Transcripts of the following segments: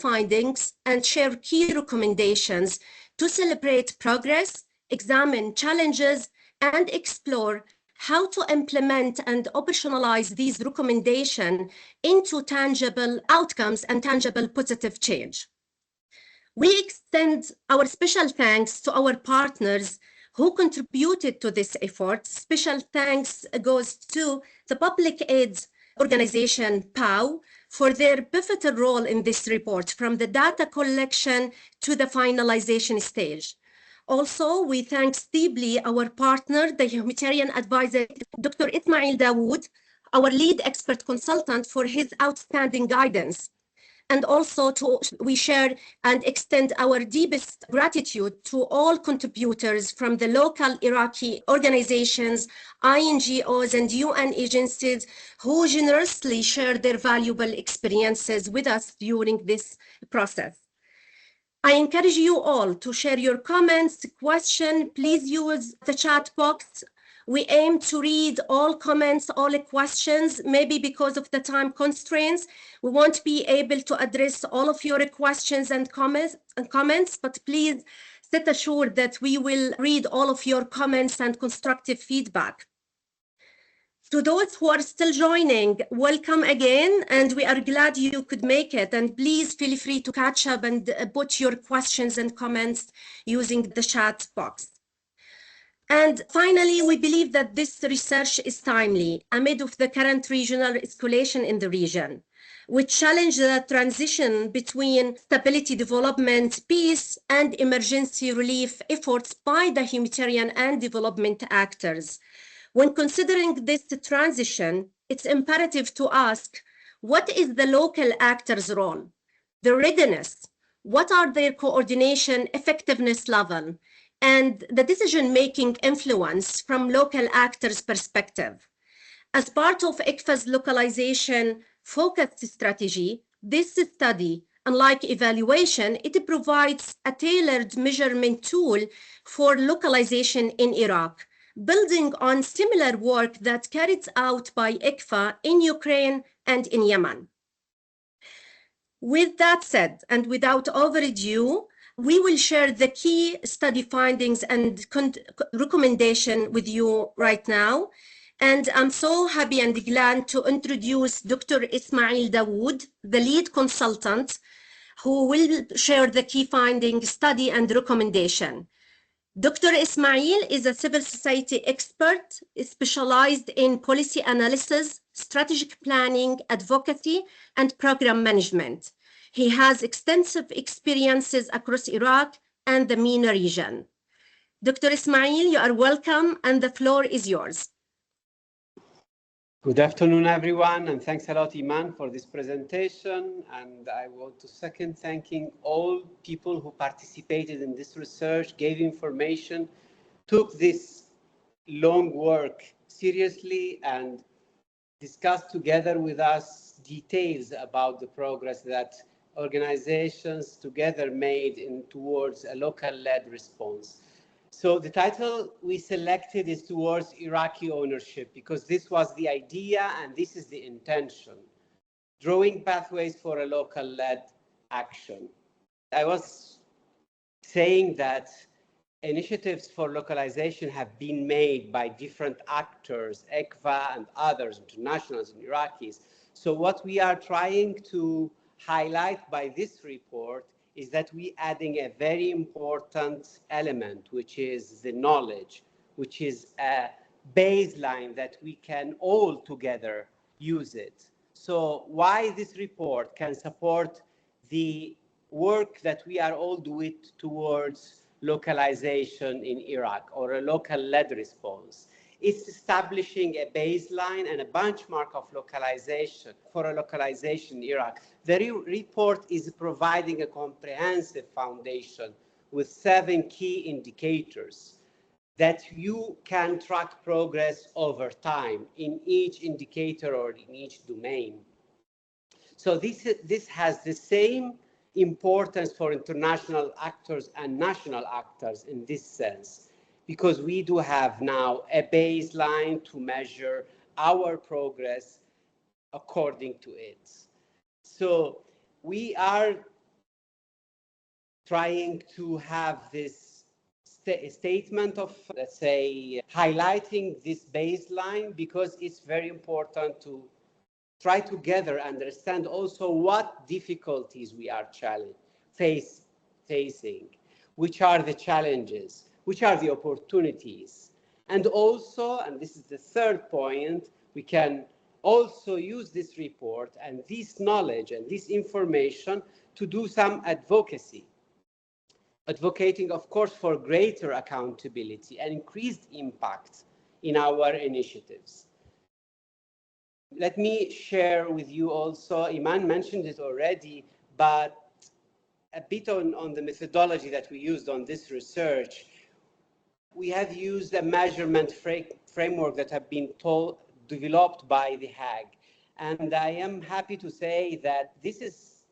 findings and share key recommendations to celebrate progress, examine challenges, and explore how to implement and operationalize these recommendations into tangible outcomes and tangible positive change. We extend our special thanks to our partners who contributed to this effort. Special thanks goes to the public aid organization POW for their pivotal role in this report, from the data collection to the finalization stage. Also, we thank deeply our partner, the humanitarian advisor, Dr. Ismail Dawood, our lead expert consultant, for his outstanding guidance. And also we share and extend our deepest gratitude to all contributors from the local Iraqi organizations, INGOs, and UN agencies who generously share their valuable experiences with us during this process. I encourage you all to share your comments, questions. Please use the chat box. We aim to read all comments, all questions. Maybe because of the time constraints, we won't be able to address all of your questions and comments, but please rest assured that we will read all of your comments and constructive feedback. To those who are still joining, welcome again, and we are glad you could make it. And please feel free to catch up and put your questions and comments using the chat box. And finally, we believe that this research is timely amid of the current regional escalation in the region, which challenge the transition between stability development, peace, and emergency relief efforts by the humanitarian and development actors. When considering this transition, it's imperative to ask, what is the local actors' role, the readiness, what are their coordination effectiveness level, and the decision-making influence from local actors' perspective. As part of ICVA's localization focused strategy, this study, unlike evaluation, it provides a tailored measurement tool for localization in Iraq, building on similar work that carried out by ICVA in Ukraine and in Yemen. With that said, and without overdue, we will share the key study findings and recommendation with you right now. And I'm so happy and glad to introduce Dr. Ismail Dawood, the lead consultant, who will share the key findings, study, and recommendation. Dr. Ismail is a civil society expert specialized in policy analysis, strategic planning, advocacy, and program management. He has extensive experiences across Iraq and the MENA region. Dr. Ismail, you are welcome, and the floor is yours. Good afternoon, everyone, and thanks a lot, Eman, for this presentation. And I want to second thanking all people who participated in this research, gave information, took this long work seriously, and discussed together with us details about the progress that organizations together made towards a local-led response. So the title we selected is Towards Iraqi Ownership, because this was the idea and this is the intention, drawing pathways for a local-led action. I was saying that initiatives for localization have been made by different actors, ICVA and others, internationals and Iraqis. So what we are trying to highlight by this report is that we're adding a very important element, which is the knowledge, which is a baseline that we can all together use it. So why this report can support the work that we are all doing towards localization in Iraq, or a local-led response. It's establishing a baseline and a benchmark of localization for a localization in Iraq. The report is providing a comprehensive foundation with 7 key indicators that you can track progress over time in each indicator or in each domain. So this has the same importance for international actors and national actors in this sense, because we do have now a baseline to measure our progress according to it. So we are trying to have this statement of, let's say, highlighting this baseline, because it's very important to try together understand also what difficulties we are facing, which are the challenges, which are the opportunities. And also, and this is the third point, we can also use this report and this knowledge and this information to do some advocacy. Advocating, of course, for greater accountability and increased impact in our initiatives. Let me share with you also, Eman mentioned it already, but a bit on the methodology that we used on this research. We have used a measurement framework that have been developed by the Hague. And I am happy to say that this is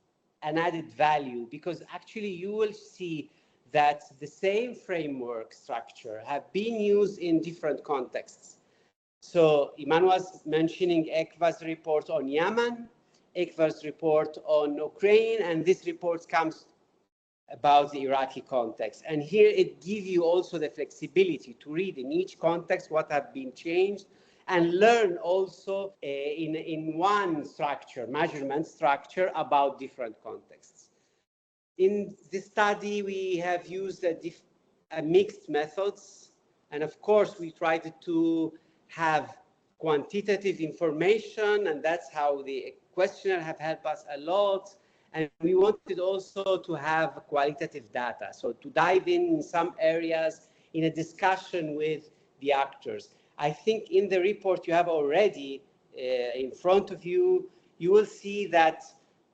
an added value, because actually you will see that the same framework structure have been used in different contexts. So Eman was mentioning ICVA's report on Yemen, ICVA's report on Ukraine, and this report comes about the Iraqi context. And here it gives you also the flexibility to read in each context what have been changed, and learn also in one structure, measurement structure, about different contexts. In this study, we have used a mixed methods. And of course, we tried to have quantitative information, and that's how the questionnaire have helped us a lot. And we wanted also to have qualitative data, so to dive in some areas in a discussion with the actors. I think in the report you have already in front of you, you will see that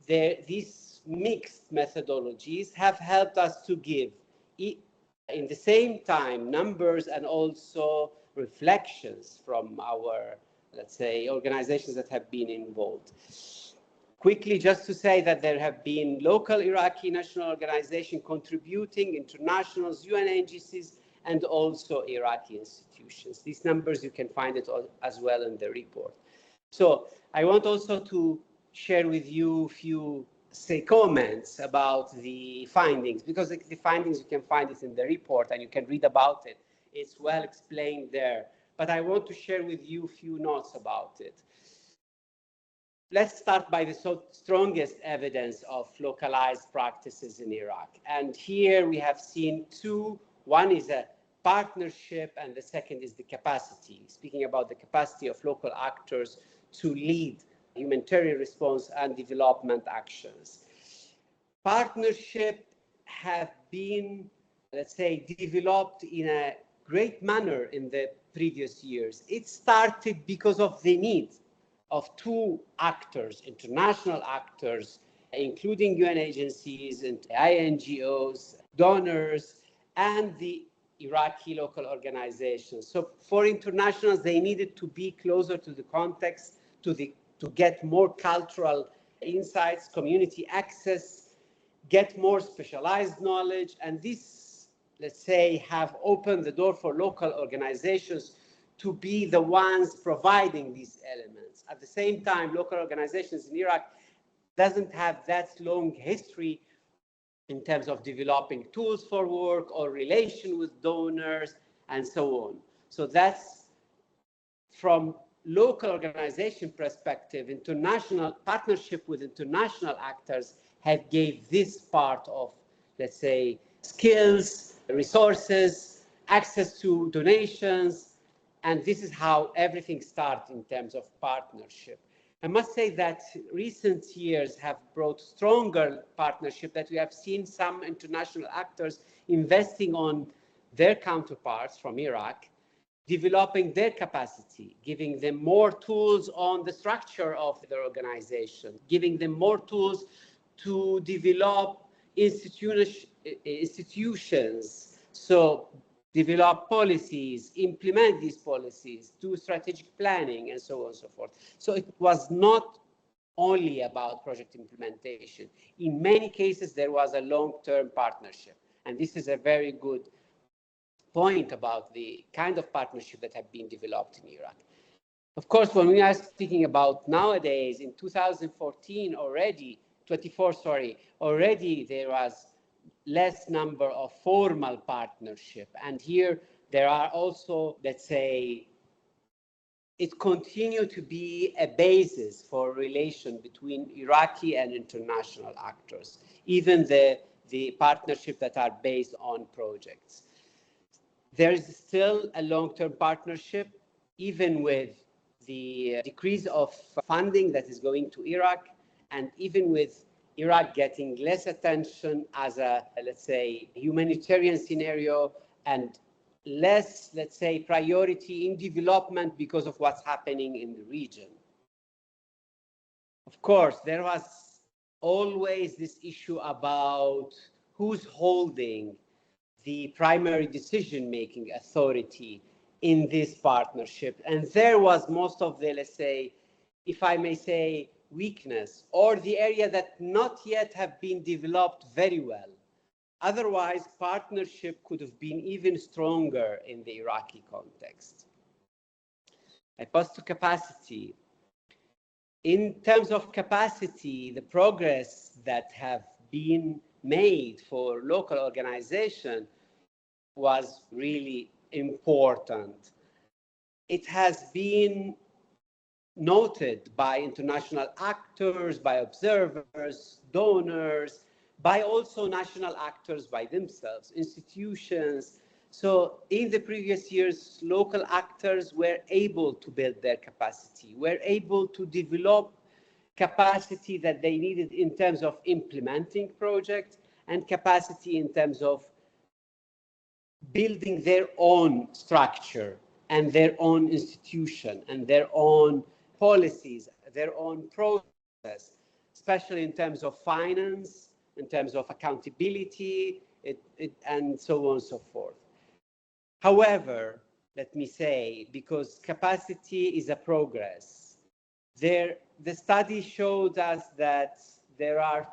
these mixed methodologies have helped us to give, in the same time, numbers and also reflections from our, let's say, organizations that have been involved. Quickly, just to say that there have been local Iraqi national organizations contributing, internationals, UN agencies, and also Iraqi institutions. These numbers, you can find it as well in the report. So I want also to share with you a few comments about the findings, because the findings, you can find it in the report and you can read about it. It's well explained there. But I want to share with you a few notes about it. Let's start by the strongest evidence of localized practices in Iraq. And here we have seen two. One is a partnership, and the second is the capacity, speaking about the capacity of local actors to lead humanitarian response and development actions. Partnership have been, let's say, developed in a great manner in the previous years. It started because of the need of two actors, international actors, including UN agencies and INGOs, donors, and the Iraqi local organizations. So for internationals, they needed to be closer to the context, to get more cultural insights, community access, get more specialized knowledge, and this, let's say, have opened the door for local organizations to be the ones providing these elements. At the same time, local organizations in Iraq doesn't have that long history in terms of developing tools for work or relation with donors and so on. So that's from local organization perspective. International partnership with international actors have gave this part of, let's say, skills, resources, access to donations, and this is how everything starts in terms of partnership. I must say that recent years have brought stronger partnership, that we have seen some international actors investing on their counterparts from Iraq, developing their capacity, giving them more tools on the structure of their organization, giving them more tools to develop institutions, so develop policies, implement these policies, do strategic planning, and so on and so forth. So it was not only about project implementation. In many cases, there was a long-term partnership. And this is a very good point about the kind of partnership that have been developed in Iraq. Of course, when we are speaking about nowadays, in 2014 already, already there was less number of formal partnership. And here there are also, let's say, it continued to be a basis for relation between Iraqi and international actors, even the partnership that are based on projects. There is still a long-term partnership, even with the decrease of funding that is going to Iraq, and even with Iraq getting less attention as a, let's say, humanitarian scenario and less, let's say, priority in development because of what's happening in the region. Of course, there was always this issue about who's holding the primary decision-making authority in this partnership. And there was most of the, let's say, if I may say, weakness, or the area that not yet have been developed very well. Otherwise, partnership could have been even stronger in the Iraqi context. I pass to capacity. In terms of capacity, the progress that have been made for local organization was really important. It has been noted by international actors, by observers, donors, by also national actors by themselves, institutions. So in the previous years, local actors were able to build their capacity, were able to develop capacity that they needed in terms of implementing projects and capacity in terms of building their own structure and their own institution and their own policies, their own process, especially in terms of finance, in terms of accountability, and so on and so forth. However, let me say, because capacity is a progress, the study showed us that there are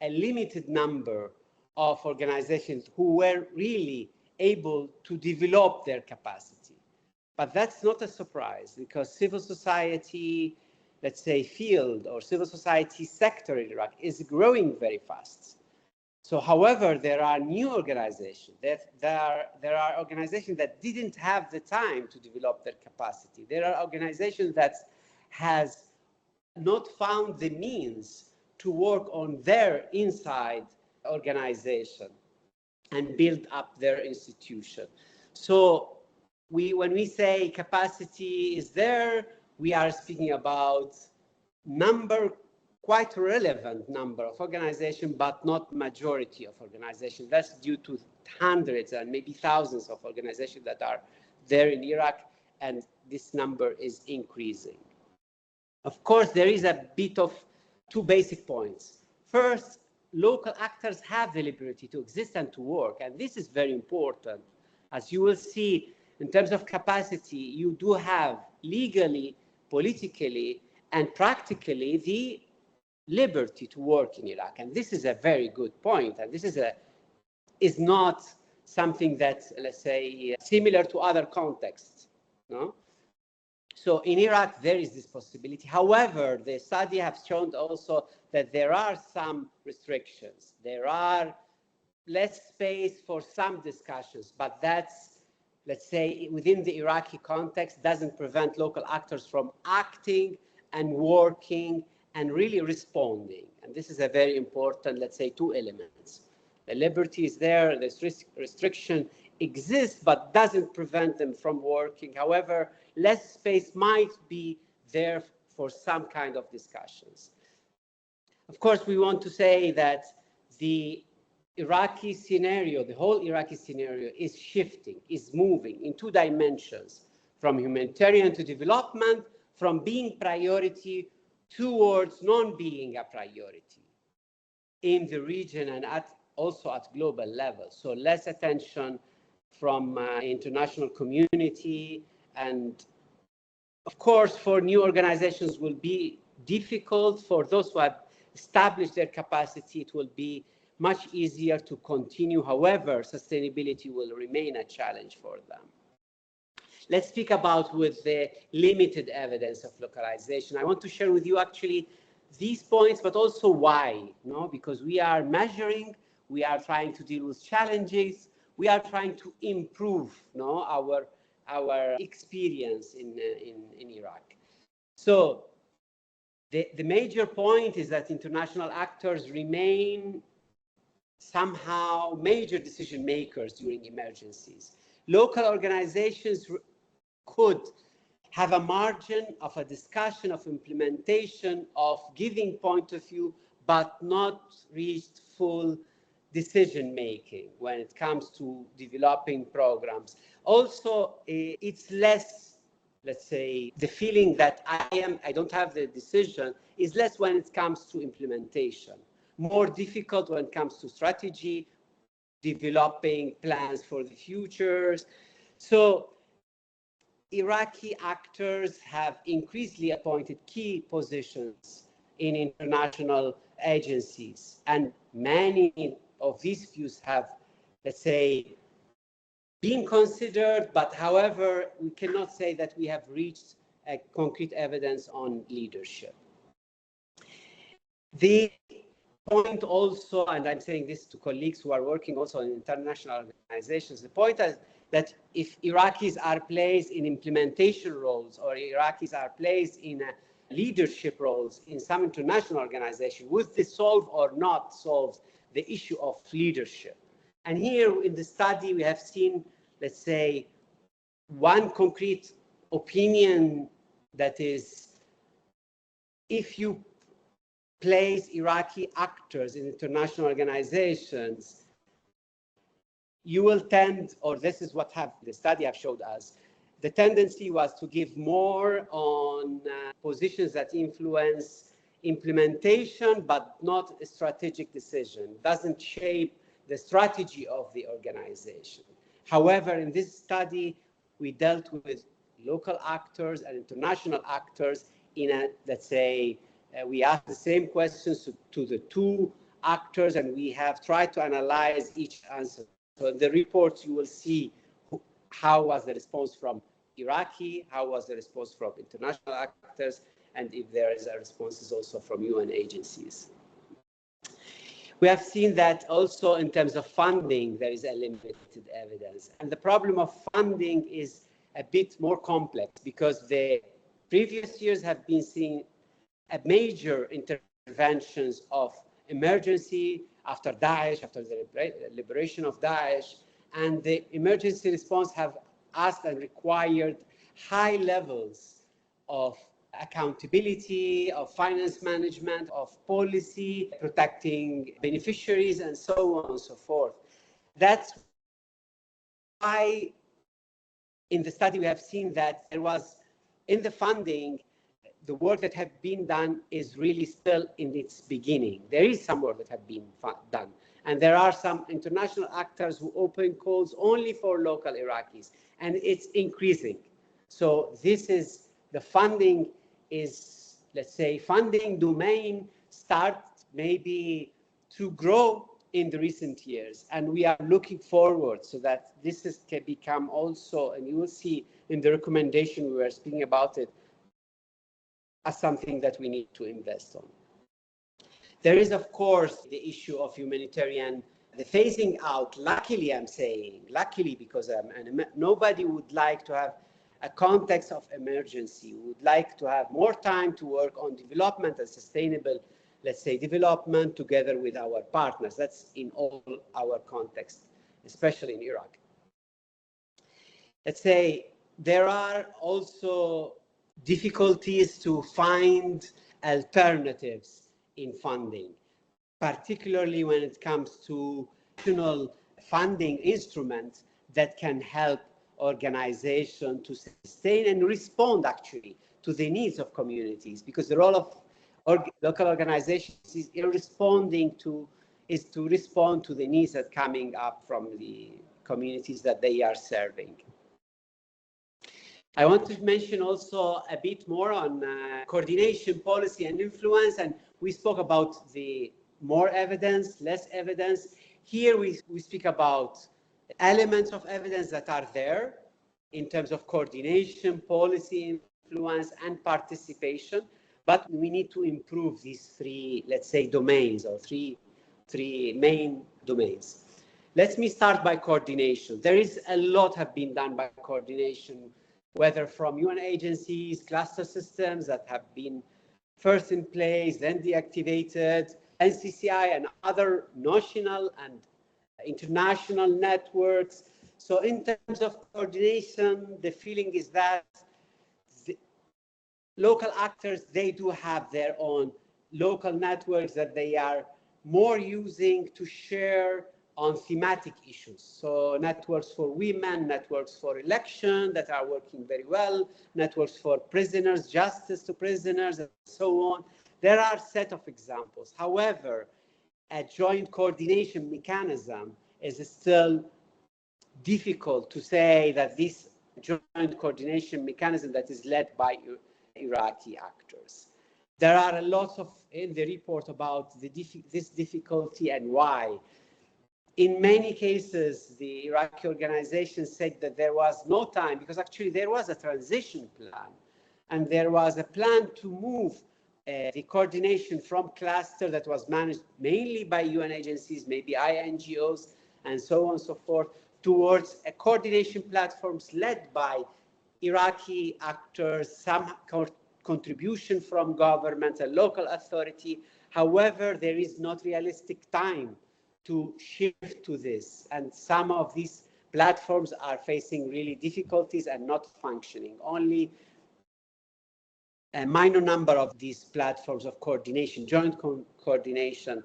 a limited number of organizations who were really able to develop their capacity. But that's not a surprise, because civil society, let's say, field or civil society sector in Iraq is growing very fast. So, however, there are new organizations. There are organizations that didn't have the time to develop their capacity. There are organizations that has not found the means to work on their inside organization and build up their institution. So when we say capacity is there, we are speaking about quite relevant number of organizations, but not majority of organizations. That's due to hundreds and maybe thousands of organizations that are there in Iraq, and this number is increasing. Of course, there is a bit of two basic points. First, local actors have the liberty to exist and to work, and this is very important. As you will see, in terms of capacity, you do have legally, politically, and practically the liberty to work in Iraq. And this is a very good point. And this is not something that, let's say, similar to other contexts. No? So in Iraq, there is this possibility. However, the study has shown also that there are some restrictions. There are less space for some discussions, but that's, let's say, within the Iraqi context, doesn't prevent local actors from acting and working and really responding. And this is a very important, let's say, two elements. The liberty is there, this restriction exists, but doesn't prevent them from working. However, less space might be there for some kind of discussions. Of course, we want to say that the Iraqi scenario, the whole Iraqi scenario is shifting, is moving in two dimensions, from humanitarian to development, from being priority towards non-being a priority in the region and also at global level. So less attention from international community, and of course for new organizations will be difficult. For those who have established their capacity, it will be much easier to continue. However, sustainability will remain a challenge for them. Let's speak about with the limited evidence of localization. I want to share with you actually these points, but also why, no? Because we are measuring we are trying to deal with challenges, we are trying to improve our experience in Iraq. So the major point is that international actors remain somehow major decision makers during emergencies. Local organizations could have a margin of a discussion, of implementation, of giving point of view, but not reached full decision making when it comes to developing programs. Also, it's less, let's say, the feeling that I don't have the decision is less when it comes to implementation. More difficult when it comes to strategy, developing plans for the futures. So Iraqi actors have increasingly appointed key positions in international agencies, and many of these views have, let's say, been considered, but however, we cannot say that we have reached a concrete evidence on leadership. The point also, and I'm saying this to colleagues who are working also in international organizations, the point is that if Iraqis are placed in implementation roles or Iraqis are placed in leadership roles in some international organization, would this solve or not solve the issue of leadership? And here in the study, we have seen, let's say, one concrete opinion that is, if you place Iraqi actors in international organizations, you will tend, or this is what the study have showed us, the tendency was to give more on positions that influence implementation, but not a strategic decision, doesn't shape the strategy of the organization. However, in this study, we dealt with local actors and international actors in a, let's say, we asked the same questions to the two actors, and we have tried to analyze each answer. So in the reports, you will see how was the response from Iraqi, how was the response from international actors, and if there is a responses also from UN agencies. We have seen that also in terms of funding, there is a limited evidence. And the problem of funding is a bit more complex because the previous years have been seeing a major interventions of emergency after Daesh, after the liberation of Daesh, and the emergency response have asked and required high levels of accountability, of finance management, of policy, protecting beneficiaries, and so on and so forth. That's why in the study we have seen that there was, in the funding, the work that had been done is really still in its beginning. There is some work that have been done. And there are some international actors who open calls only for local Iraqis, and it's increasing. So this is, the funding is, let's say, funding domain start maybe to grow in the recent years. And we are looking forward so that this can become also, and you will see in the recommendation we were speaking about it, as something that we need to invest on. There is, of course, the issue of humanitarian, the phasing out. Luckily, I'm saying, luckily, because nobody would like to have a context of emergency. We would like to have more time to work on development and sustainable, let's say, development together with our partners. That's in all our contexts, especially in Iraq. Let's say there are also difficulties to find alternatives in funding, particularly when it comes to national funding instruments that can help organizations to sustain and respond actually to the needs of communities, because the role of local organizations is to respond to the needs that are coming up from the communities that they are serving. I want to mention also a bit more on coordination, policy, and influence. And we spoke about the more evidence, less evidence. Here we speak about elements of evidence that are there in terms of coordination, policy, influence, and participation. But we need to improve these three, let's say, domains, or three main domains. Let me start by coordination. There is a lot have been done by coordination, whether from UN agencies, cluster systems that have been first in place, then deactivated, NCCI and other national and international networks. So in terms of coordination, the feeling is that the local actors, they do have their own local networks that they are more using to share on thematic issues. So networks for women, networks for election that are working very well, networks for prisoners, justice to prisoners, and so on. There are a set of examples. However, a joint coordination mechanism is still difficult to say that this joint coordination mechanism that is led by Iraqi actors. There are a lot of in the report about this difficulty and why. In many cases, the Iraqi organization said that there was no time because actually there was a transition plan and there was a plan to move the coordination from cluster that was managed mainly by UN agencies, maybe INGOs, and so on and so forth, towards a coordination platforms led by Iraqi actors, some contribution from government and local authority. However, there is not realistic time to shift to this. And some of these platforms are facing really difficulties and not functioning. Only a minor number of these platforms of coordination, joint coordination,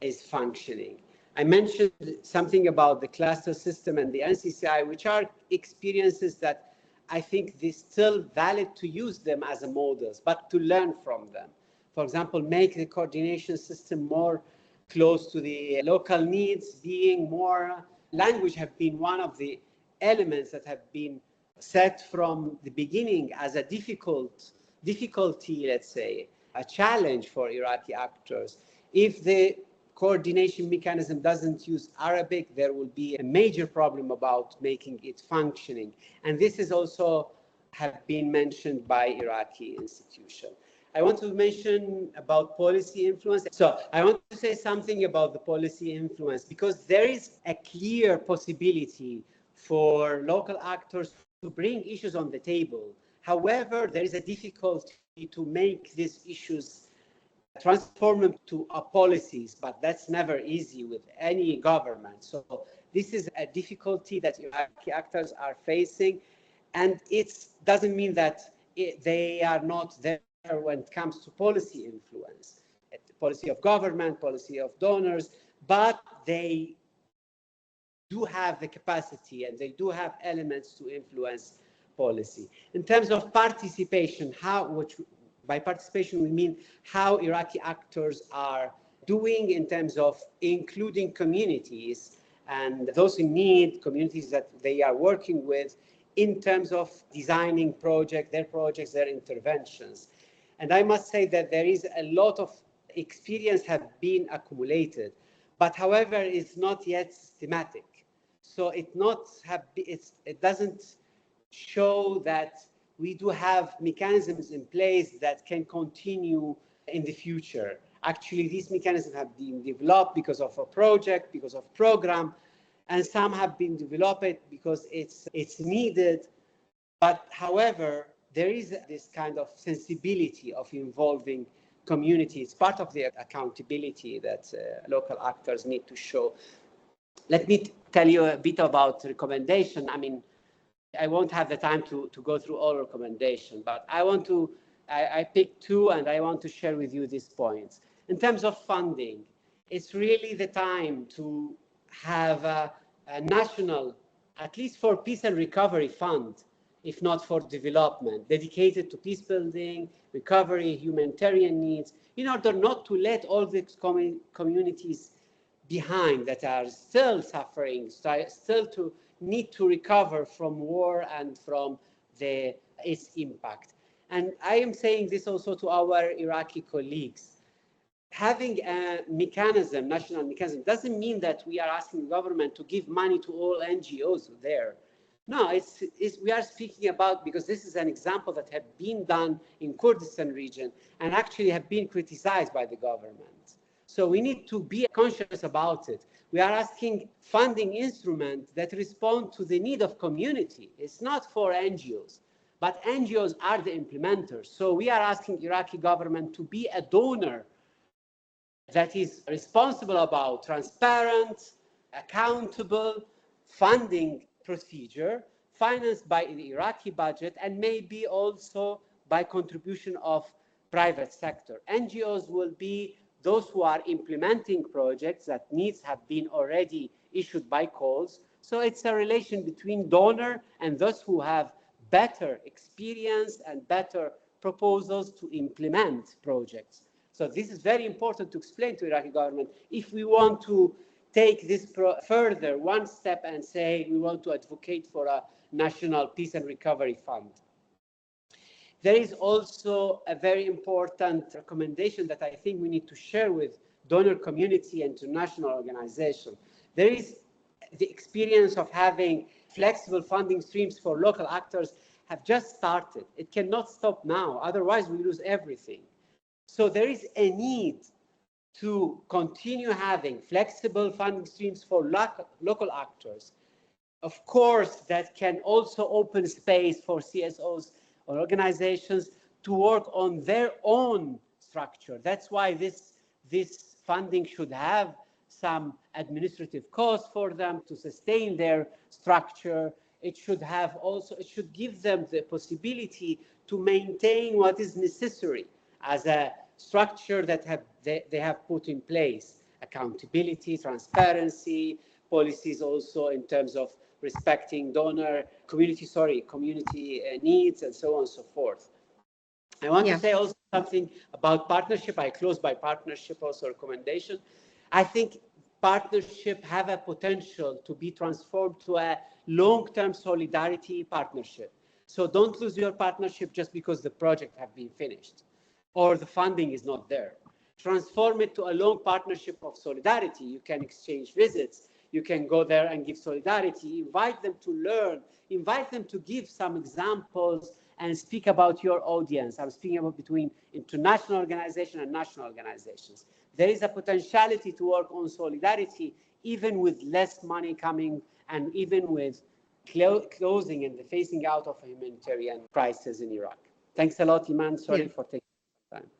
is functioning. I mentioned something about the cluster system and the NCCI, which are experiences that I think it's still valid to use them as a models, but to learn from them. For example, make the coordination system more close to the local needs, being more language have been one of the elements that have been set from the beginning as a difficulty, let's say, a challenge for Iraqi actors. If the coordination mechanism doesn't use Arabic, there will be a major problem about making it functioning. And this is also have been mentioned by Iraqi institutions. I want to mention about policy influence. So I want to say something about the policy influence because there is a clear possibility for local actors to bring issues on the table. However, there is a difficulty to make these issues transform them to policies, but that's never easy with any government. So this is a difficulty that Iraqi actors are facing, and it doesn't mean that they are not there when it comes to policy influence, policy of government, policy of donors, but they do have the capacity and they do have elements to influence policy. In terms of participation, by participation we mean how Iraqi actors are doing in terms of including communities and those in need, communities that they are working with, in terms of designing their projects, their interventions. And I must say that there is a lot of experience have been accumulated, but however, it's not yet systematic. So it doesn't show that we do have mechanisms in place that can continue in the future. Actually, these mechanisms have been developed because of a project, because of program, and some have been developed because it's needed. But however, there is this kind of sensibility of involving communities, part of the accountability that local actors need to show. Let me tell you a bit about recommendation. I mean, I won't have the time to go through all recommendations, but I picked two and I want to share with you these points. In terms of funding, it's really the time to have a national, at least for peace and recovery fund, if not for development, dedicated to peace building, recovery, humanitarian needs, in order not to let all these communities behind that are still suffering, still to need to recover from war and from its impact. And I am saying this also to our Iraqi colleagues. Having a mechanism, national mechanism, doesn't mean that we are asking the government to give money to all NGOs there. No, we are speaking about, because this is an example that had been done in Kurdistan region and actually have been criticized by the government. So we need to be conscious about it. We are asking funding instruments that respond to the need of community. It's not for NGOs, but NGOs are the implementers. So we are asking Iraqi government to be a donor that is responsible about transparent, accountable funding procedure financed by the Iraqi budget and maybe also by contribution of private sector. NGOs will be those who are implementing projects that needs have been already issued by calls. So it's a relation between donor and those who have better experience and better proposals to implement projects. So this is very important to explain to Iraqi government if we want to take this further one step and say we want to advocate for a national peace and recovery fund. There is also a very important recommendation that I think we need to share with donor community and international organizations. There is the experience of having flexible funding streams for local actors have just started. It cannot stop now, otherwise we lose everything. So there is a need to continue having flexible funding streams for local actors. Of course, that can also open space for CSOs or organizations to work on their own structure. That's why this funding should have some administrative costs for them to sustain their structure. It should have also, it should give them the possibility to maintain what is necessary as a structure that they have put in place: accountability, transparency, policies also in terms of respecting donor community needs, and so on and so forth. I want to say also something about partnership. I close by partnership, also recommendation. I think partnership have a potential to be transformed to a long-term solidarity partnership. So don't lose your partnership just because the project have been finished or the funding is not there. Transform it to a long partnership of solidarity. You can exchange visits. You can go there and give solidarity, invite them to learn, invite them to give some examples and speak about your audience. I'm speaking about between international organizations and national organizations. There is a potentiality to work on solidarity, even with less money coming and even with closing and the phasing out of a humanitarian crisis in Iraq. Thanks a lot, Eman. Sorry for taking some time.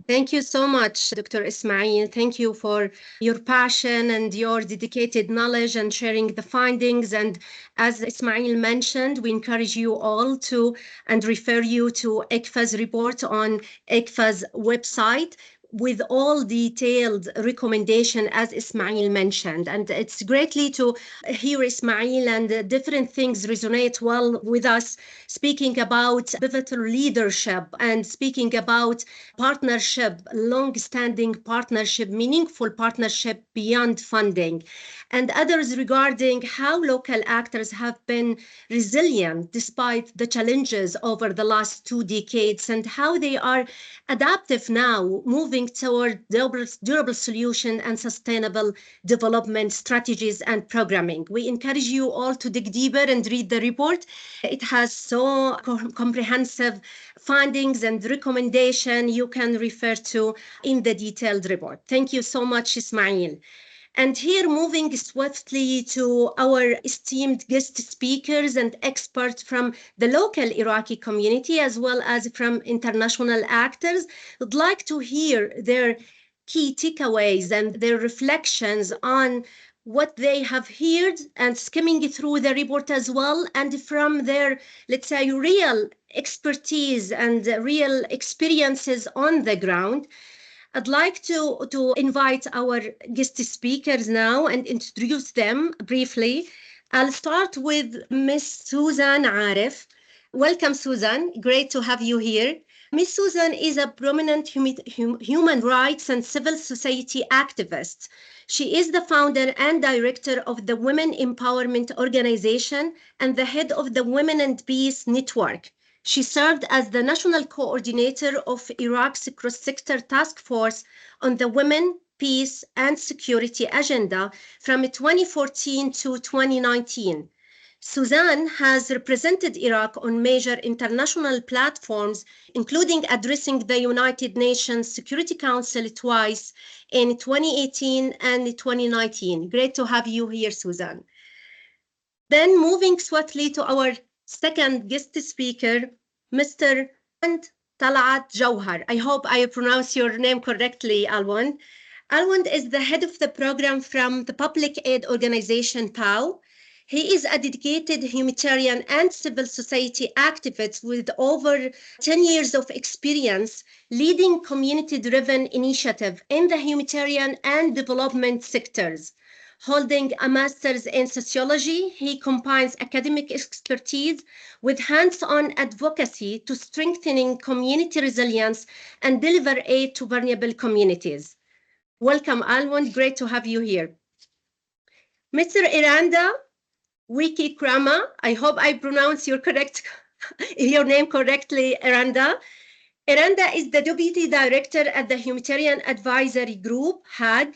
Thank you so much, Dr. Ismail. Thank you for your passion and your dedicated knowledge and sharing the findings. And as Ismail mentioned, we encourage you all to and refer you to ICVA's report on ICVA's website with all detailed recommendation, as Ismail mentioned. And it's greatly to hear Ismail and different things resonate well with us, speaking about pivotal leadership and speaking about partnership, long-standing partnership, meaningful partnership beyond funding, and others regarding how local actors have been resilient despite the challenges over the last 2 decades and how they are adaptive now, moving toward durable solution and sustainable development strategies and programming. We encourage you all to dig deeper and read the report. It has so comprehensive findings and recommendation you can refer to in the detailed report. Thank you so much, Ismail. And here, moving swiftly to our esteemed guest speakers and experts from the local Iraqi community, as well as from international actors, I'd like to hear their key takeaways and their reflections on what they have heard and skimming through the report as well, and from their, let's say, real expertise and real experiences on the ground. I'd like to invite our guest speakers now and introduce them briefly. I'll start with Miss Suzan Aref. Welcome, Suzan. Great to have you here. Miss Suzan is a prominent human rights and civil society activist. She is the founder and director of the Women Empowerment Organization and the head of the Women and Peace Network. She served as the national coordinator of Iraq's cross-sector task force on the Women, Peace and Security agenda from 2014 to 2019. Suzan has represented Iraq on major international platforms, including addressing the United Nations Security Council twice in 2018 and 2019. Great to have you here, Suzan. Then moving swiftly to our second guest speaker, Mr. Talaat Jawhar. I hope I pronounce your name correctly, Alwand. Alwand is the head of the program from the public aid organization POW. He is a dedicated humanitarian and civil society activist with over 10 years of experience leading community-driven initiatives in the humanitarian and development sectors. Holding a master's in sociology, he combines academic expertise with hands-on advocacy to strengthening community resilience and deliver aid to vulnerable communities. Welcome, Alwand. Great to have you here. Mr. Eranda Wijewickrama, I hope I pronounce your name correctly, Eranda. Eranda is the Deputy Director at the Humanitarian Advisory Group, HAG.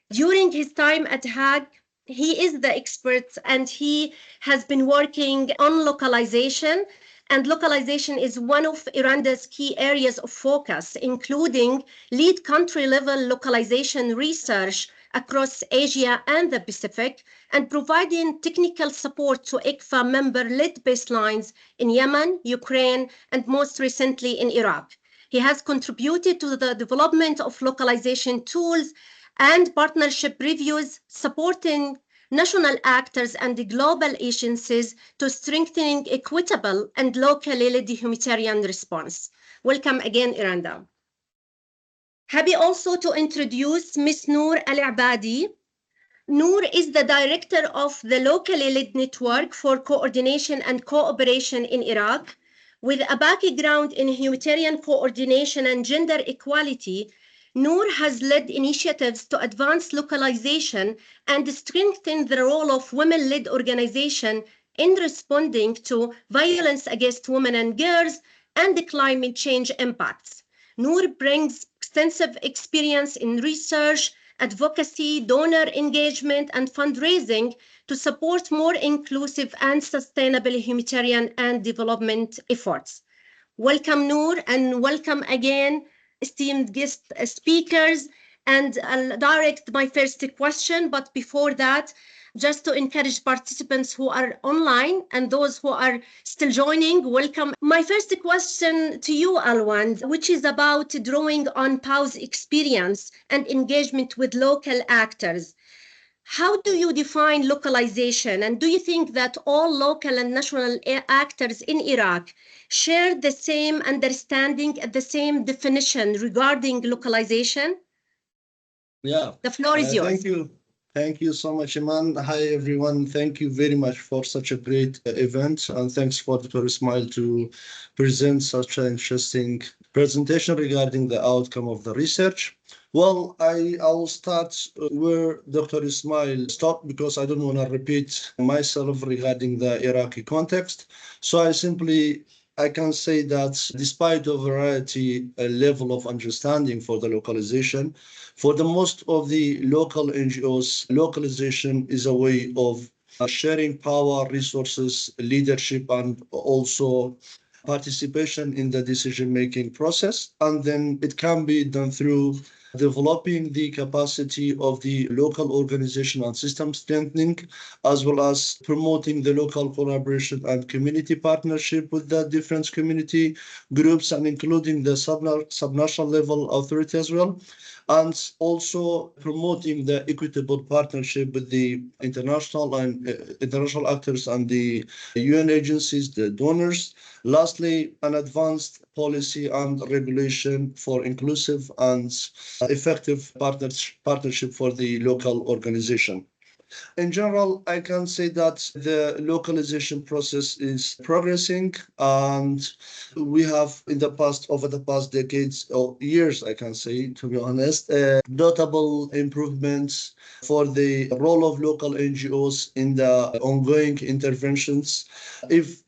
During his time at HAG, he is the expert and he has been working on localization. And localization is one of Eranda's key areas of focus, including lead country-level localization research across Asia and the Pacific, and providing technical support to ICVA member-led baselines in Yemen, Ukraine, and most recently in Iraq. He has contributed to the development of localization tools and partnership reviews, supporting national actors and global agencies to strengthening equitable and locally led humanitarian response. Welcome again, Eranda. Happy also to introduce Ms. Noor Al-Abadi. Noor is the director of the locally led network for coordination and cooperation in Iraq. With a background in humanitarian coordination and gender equality, Noor has led initiatives to advance localization and strengthen the role of women-led organizations in responding to violence against women and girls and the climate change impacts. Noor brings extensive experience in research, advocacy, donor engagement, and fundraising to support more inclusive and sustainable humanitarian and development efforts. Welcome, Noor, and welcome again, esteemed guest speakers. And I'll direct my first question, but before that, just to encourage participants who are online and those who are still joining, welcome. My first question to you, Alwand, which is about drawing on POW's experience and engagement with local actors. How do you define localization? And do you think that all local and national actors in Iraq share the same understanding, the same definition regarding localization? Yeah. The floor is yours. Thank you. Thank you so much, Eman. Hi, everyone. Thank you very much for such a great event. And thanks for Dr. Ismail to present such an interesting presentation regarding the outcome of the research. Well, I'll start where Dr. Ismail stopped because I don't want to repeat myself regarding the Iraqi context. So I can say that despite a variety level of understanding for the localization, for the most of the local NGOs, localization is a way of sharing power, resources, leadership, and also participation in the decision-making process. And then it can be done through developing the capacity of the local organization and system strengthening, as well as promoting the local collaboration and community partnership with the different community groups and including the subnational level authority as well, and also promoting the equitable partnership with the international actors and the UN agencies, the donors. Lastly, an advanced policy and regulation for inclusive and effective partnership for the local organization. In general, I can say that the localization process is progressing, and we have over the past decades or years, I can say, to be honest, notable improvements for the role of local NGOs in the ongoing interventions. If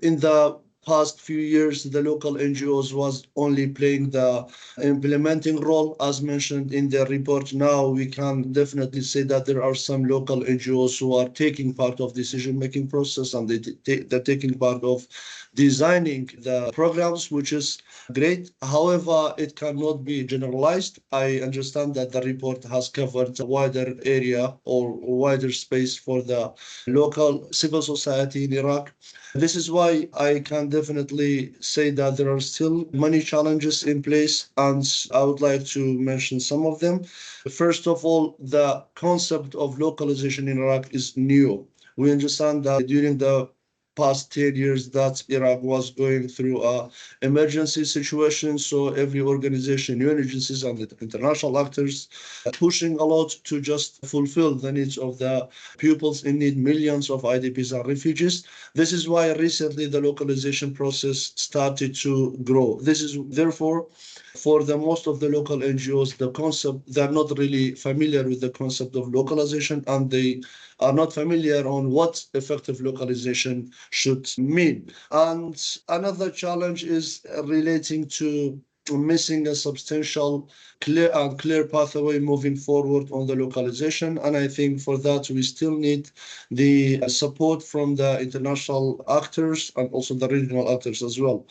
in the past few years, the local NGOs was only playing the implementing role, as mentioned in the report. Now we can definitely say that there are some local NGOs who are taking part of decision-making process, and they're taking part of designing the programs, which is great. However, it cannot be generalized. I understand that the report has covered a wider area or wider space for the local civil society in Iraq. This is why I can definitely say that there are still many challenges in place, and I would like to mention some of them. First of all, the concept of localization in Iraq is new. We understand that during the past 10 years that Iraq was going through a emergency situation. So every organization, UN agencies and the international actors pushing a lot to just fulfill the needs of the pupils in need, millions of IDPs and refugees. This is why recently the localization process started to grow. This is therefore for the most of the local NGOs, the concept, they're not really familiar with the concept of localization, and they are not familiar on what effective localization should mean. And another challenge is relating to missing a substantial clear pathway moving forward on the localization. And I think for that, we still need the support from the international actors and also the regional actors as well.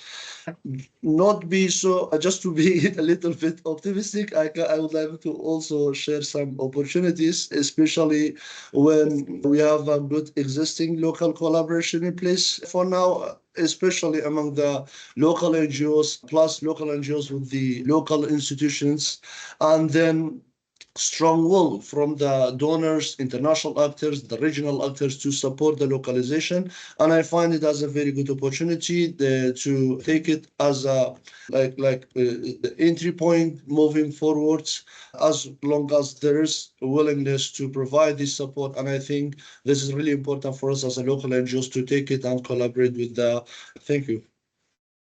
Not be so, just to be a little bit optimistic, I would like to also share some opportunities, especially when we have a good existing local collaboration in place for now, especially among the local NGOs, plus local NGOs with the local institutions, and then strong will from the donors, international actors, the regional actors to support the localization. And I find it as a very good opportunity to take it as a the entry point moving forwards, as long as there is a willingness to provide this support. And I think this is really important for us as a local NGOs to take it and collaborate with the. Thank you.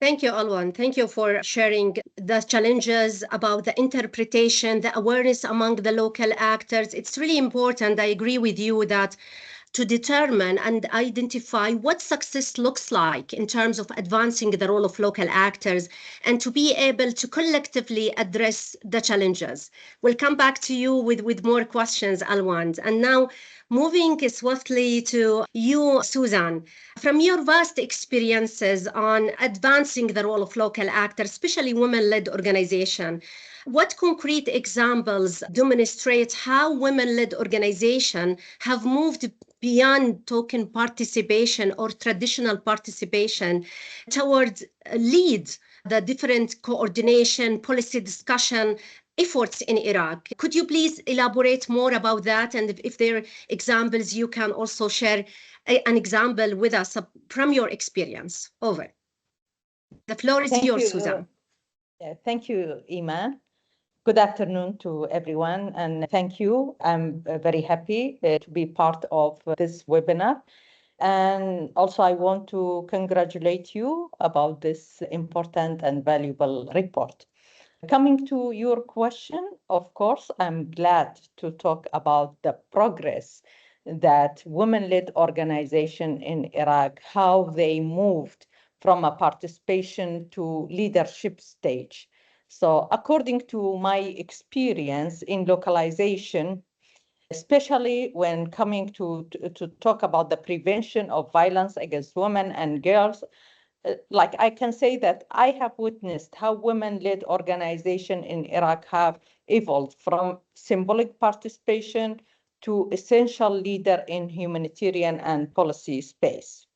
Thank you, Alwand. Thank you for sharing the challenges about the interpretation, the awareness among the local actors. It's really important. I agree with you that to determine and identify what success looks like in terms of advancing the role of local actors and to be able to collectively address the challenges. We'll come back to you with more questions, Alwand. And now, moving swiftly to you, Suzan, from your vast experiences on advancing the role of local actors, especially women-led organization, what concrete examples demonstrate how women-led organizations have moved beyond token participation or traditional participation towards lead the different coordination, policy discussion efforts in Iraq? Could you please elaborate more about that? And if there are examples, you can also share an example with us from your experience. Over. The floor is yours, Suzan. Thank you, Eman. Good afternoon to everyone, and thank you. I'm very happy to be part of this webinar. And also, I want to congratulate you about this important and valuable report. Coming to your question, of course, I'm glad to talk about the progress that women-led organization in Iraq, how they moved from a participation to leadership stage. So according to my experience in localization, especially when coming to talk about the prevention of violence against women and girls, like I can say that I have witnessed how women-led organizations in Iraq have evolved from symbolic participation to essential leader in humanitarian and policy space.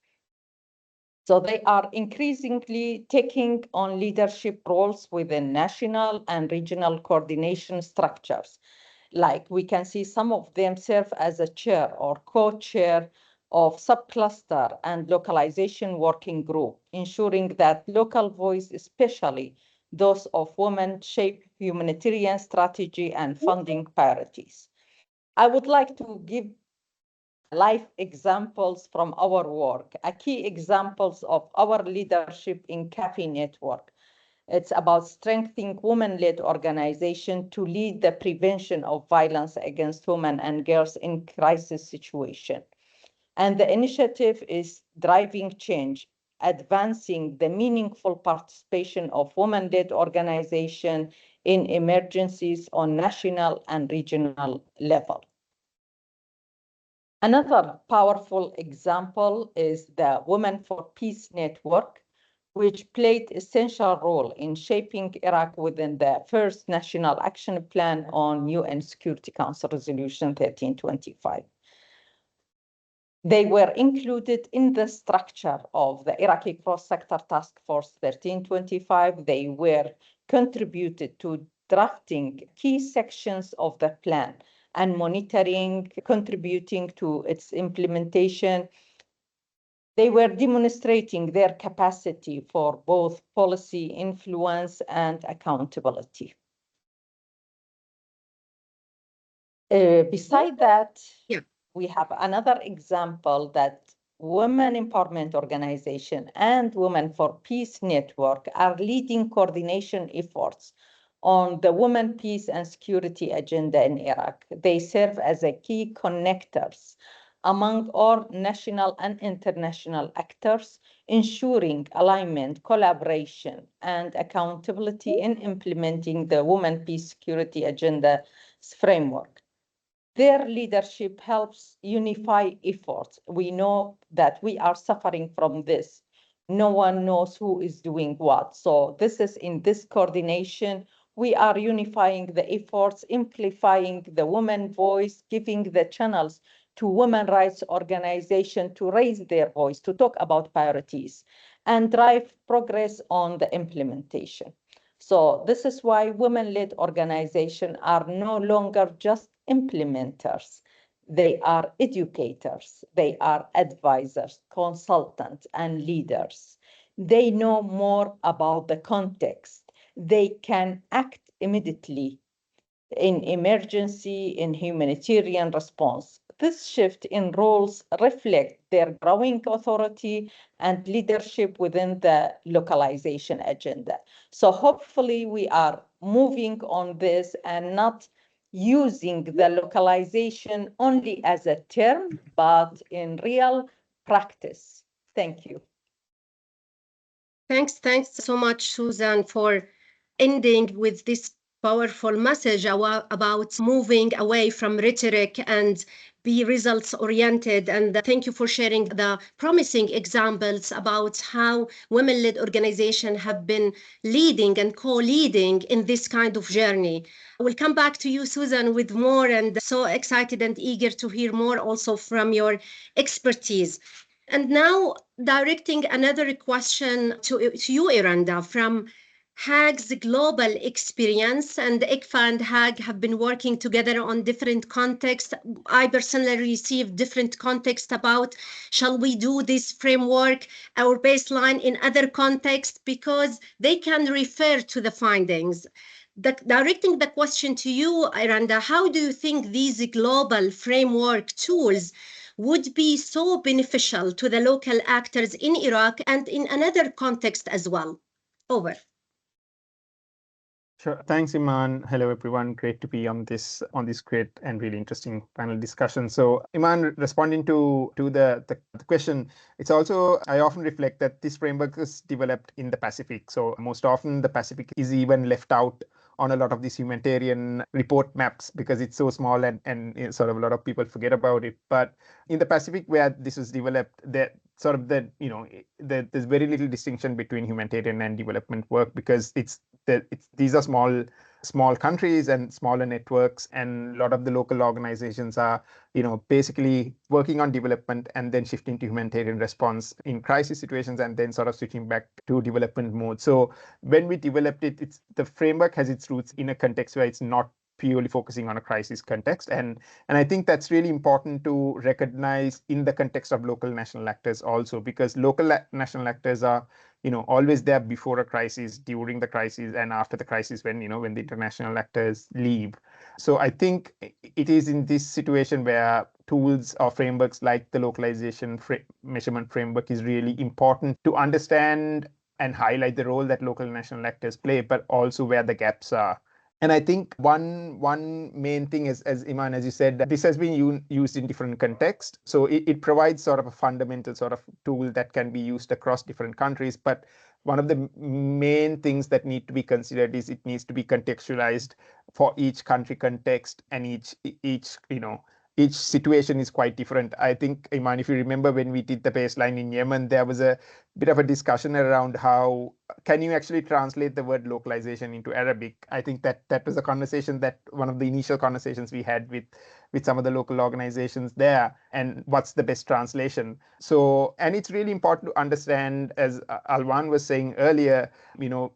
So they are increasingly taking on leadership roles within national and regional coordination structures. Like we can see some of them serve as a chair or co-chair of subcluster and localization working group, ensuring that local voice, especially those of women, shape humanitarian strategy and funding priorities. I would like to give live examples from our work, a key examples of our leadership in CAFI network. It's about strengthening women-led organization to lead the prevention of violence against women and girls in crisis situation. And the initiative is driving change advancing the meaningful participation of women-led organizations in emergencies on national and regional level. Another powerful example is the Women for Peace Network, which played an essential role in shaping Iraq within the first National Action Plan on UN Security Council Resolution 1325. They were included in the structure of the Iraqi Cross-Sector Task Force 1325. They were contributed to drafting key sections of the plan and monitoring, contributing to its implementation. They were demonstrating their capacity for both policy influence and accountability. Beside that, we have another example that Women Empowerment Organization and Women for Peace Network are leading coordination efforts on the Women, Peace and Security agenda in Iraq. They serve as a key connectors among all national and international actors, ensuring alignment, collaboration, and accountability in implementing the Women, Peace, Security agenda framework. Their leadership helps unify efforts. We know that we are suffering from this. No one knows who is doing what. So this is in this coordination, we are unifying the efforts, amplifying the woman voice, giving the channels to women rights organizations to raise their voice, to talk about priorities, and drive progress on the implementation. So this is why women-led organizations are no longer just implementers. They are educators, they are advisors, consultants, and leaders. They know more about the context. They can act immediately in emergency, in humanitarian response. This shift in roles reflects their growing authority and leadership within the localization agenda. So hopefully we are moving on this and not using the localization only as a term, but in real practice. Thank you. Thanks so much, Suzan, for ending with this powerful message about moving away from rhetoric and be results-oriented. And thank you for sharing the promising examples about how women-led organizations have been leading and co-leading in this kind of journey. I will come back to you, Suzan, with more, and so excited and eager to hear more also from your expertise. And now directing another question to you, Eranda, from HAG's global experience, and ICVA and HAG have been working together on different contexts. I personally received different contexts about, shall we do this framework, our baseline in other contexts, because they can refer to the findings. Directing the question to you, Eranda, how do you think these global framework tools would be so beneficial to the local actors in Iraq and in another context as well? Over. Sure. Thanks, Eman. Hello, everyone. Great to be on this great and really interesting panel discussion. So, Eman, responding to the question, it's also, I often reflect that this framework is developed in the Pacific. So most often the Pacific is even left out on a lot of these humanitarian report maps because it's so small and sort of a lot of people forget about it. But in the Pacific where this is developed, there's very little distinction between humanitarian and development work because these are small countries and smaller networks, and a lot of the local organizations are basically working on development and then shifting to humanitarian response in crisis situations and then sort of switching back to development mode. So when we developed it, the framework has its roots in a context where it's not purely focusing on a crisis context. And I think that's really important to recognize in the context of local national actors also, because local national actors are always there before a crisis, during the crisis, and after the crisis when the international actors leave. So I think it is in this situation where tools or frameworks like the localization measurement framework is really important to understand and highlight the role that local national actors play, but also where the gaps are. And I think one main thing is, as Eman, as you said, this has been used in different contexts. So it provides sort of a fundamental sort of tool that can be used across different countries. But one of the main things that need to be considered is it needs to be contextualized for each country context, and each situation is quite different. I think, Eman, if you remember when we did the baseline in Yemen, there was a bit of a discussion around how can you actually translate the word localization into Arabic. I think that was a conversation, that one of the initial conversations we had with some of the local organizations there, and what's the best translation. So, and it's really important to understand, as Alwand was saying earlier,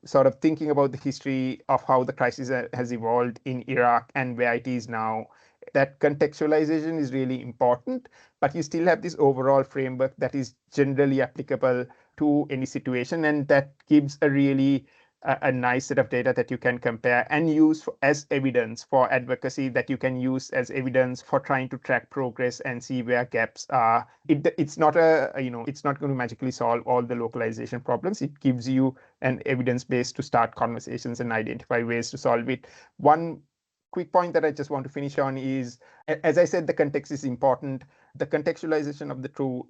sort of thinking about the history of how the crisis has evolved in Iraq and where it is now. That contextualization is really important, but you still have this overall framework that is generally applicable to any situation, and that gives a really a nice set of data that you can compare and use as evidence for advocacy, that you can use as evidence for trying to track progress and see where gaps are. It's not it's not going to magically solve all the localization problems. It gives you an evidence base to start conversations and identify ways to solve it. One quick point that I just want to finish on is, as I said, the context is important. The contextualization of the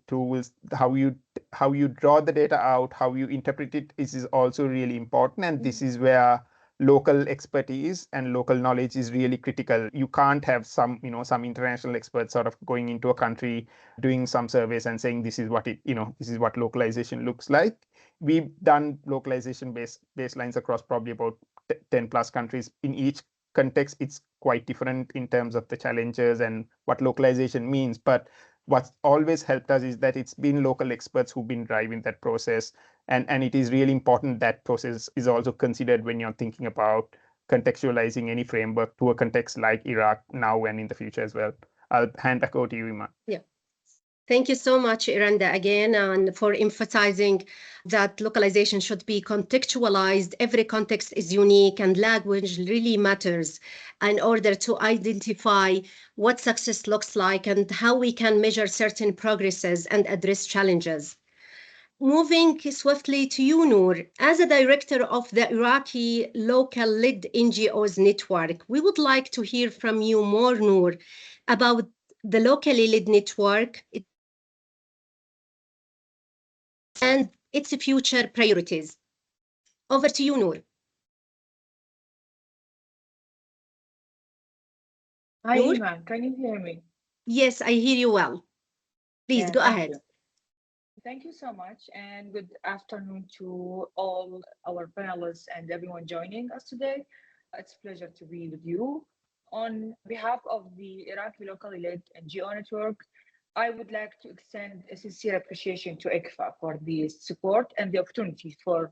tools, how you draw the data out, how you interpret it is also really important. And this is where local expertise and local knowledge is really critical. You can't have some international experts sort of going into a country, doing some surveys and saying this is what this is what localization looks like. We've done localization baselines across probably about 10 plus countries. In each context, it's quite different in terms of the challenges and what localization means. But what's always helped us is that it's been local experts who've been driving that process. And it is really important that process is also considered when you're thinking about contextualizing any framework to a context like Iraq now and in the future as well. I'll hand back over to you, Eman. Yeah. Thank you so much, Eranda, again, and for emphasizing that localization should be contextualized. Every context is unique, and language really matters in order to identify what success looks like and how we can measure certain progresses and address challenges. Moving swiftly to you, Noor, as a director of the Iraqi local-led NGOs network, we would like to hear from you more, Noor, about the locally led network and its future priorities. Over to you, Noor. Hi, Noor? Eman. Can you hear me? Yes, I hear you well. Please go Thank ahead. you. Thank you so much, and good afternoon to all our panelists and everyone joining us today. It's a pleasure to be with you. On behalf of the Iraqi locally led NGO network, I would like to extend a sincere appreciation to ICVA for the support and the opportunity for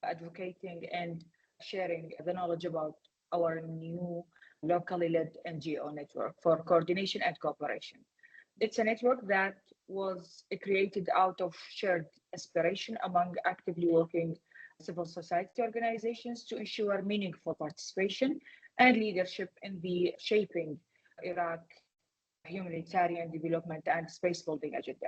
advocating and sharing the knowledge about our new locally led NGO network for coordination and cooperation. It's a network that was created out of shared aspiration among actively working civil society organizations to ensure meaningful participation and leadership in the shaping Iraq humanitarian development and space building agenda.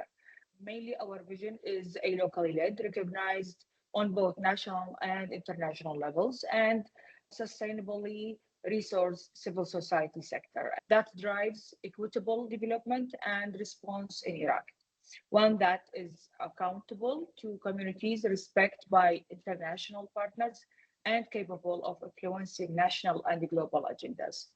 Mainly, our vision is a locally led, recognized on both national and international levels, and sustainably resource civil society sector that drives equitable development and response in Iraq. One that is accountable to communities, respected by international partners, and capable of influencing national and global agendas.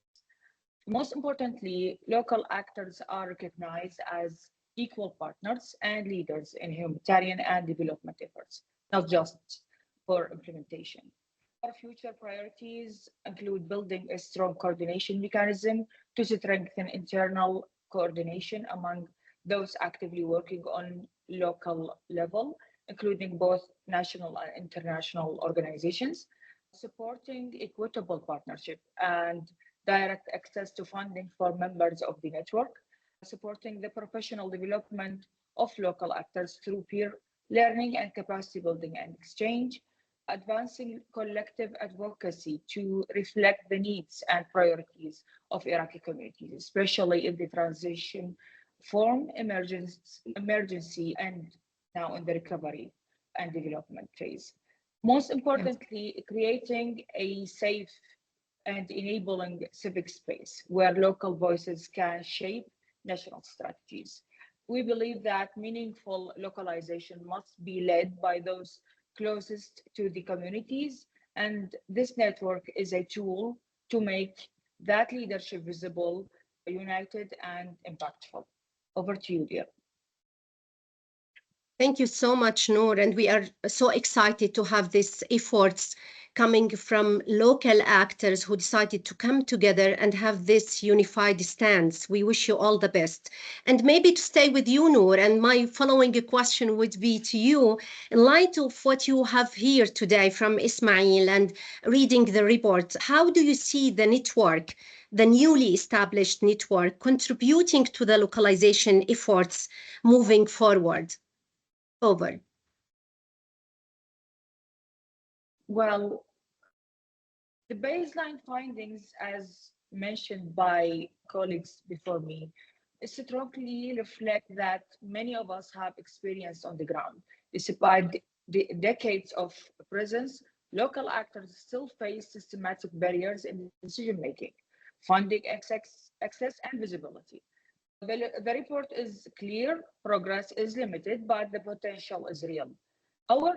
Most importantly, local actors are recognized as equal partners and leaders in humanitarian and development efforts, not just for implementation. Our future priorities include building a strong coordination mechanism to strengthen internal coordination among those actively working on local level, including both national and international organizations, supporting equitable partnership and direct access to funding for members of the network, supporting the professional development of local actors through peer learning and capacity building and exchange, advancing collective advocacy to reflect the needs and priorities of Iraqi communities, especially in the transition form, emergency, and now in the recovery and development phase. Most importantly, creating a safe and enabling civic space where local voices can shape national strategies. We believe that meaningful localization must be led by those closest to the communities, and this network is a tool to make that leadership visible, united, and impactful. Over to you, dear. Thank you so much, Noor, and we are so excited to have these efforts coming from local actors who decided to come together and have this unified stance. We wish you all the best. And maybe to stay with you, Noor, and my following question would be to you, in light of what you have here today from Ismail and reading the report, how do you see the network, the newly established network, contributing to the localization efforts moving forward? Over. Well, the baseline findings, as mentioned by colleagues before me, strongly reflect that many of us have experienced on the ground. Despite the decades of presence, local actors still face systematic barriers in decision-making, funding access, and visibility. The report is clear, progress is limited, but the potential is real. Our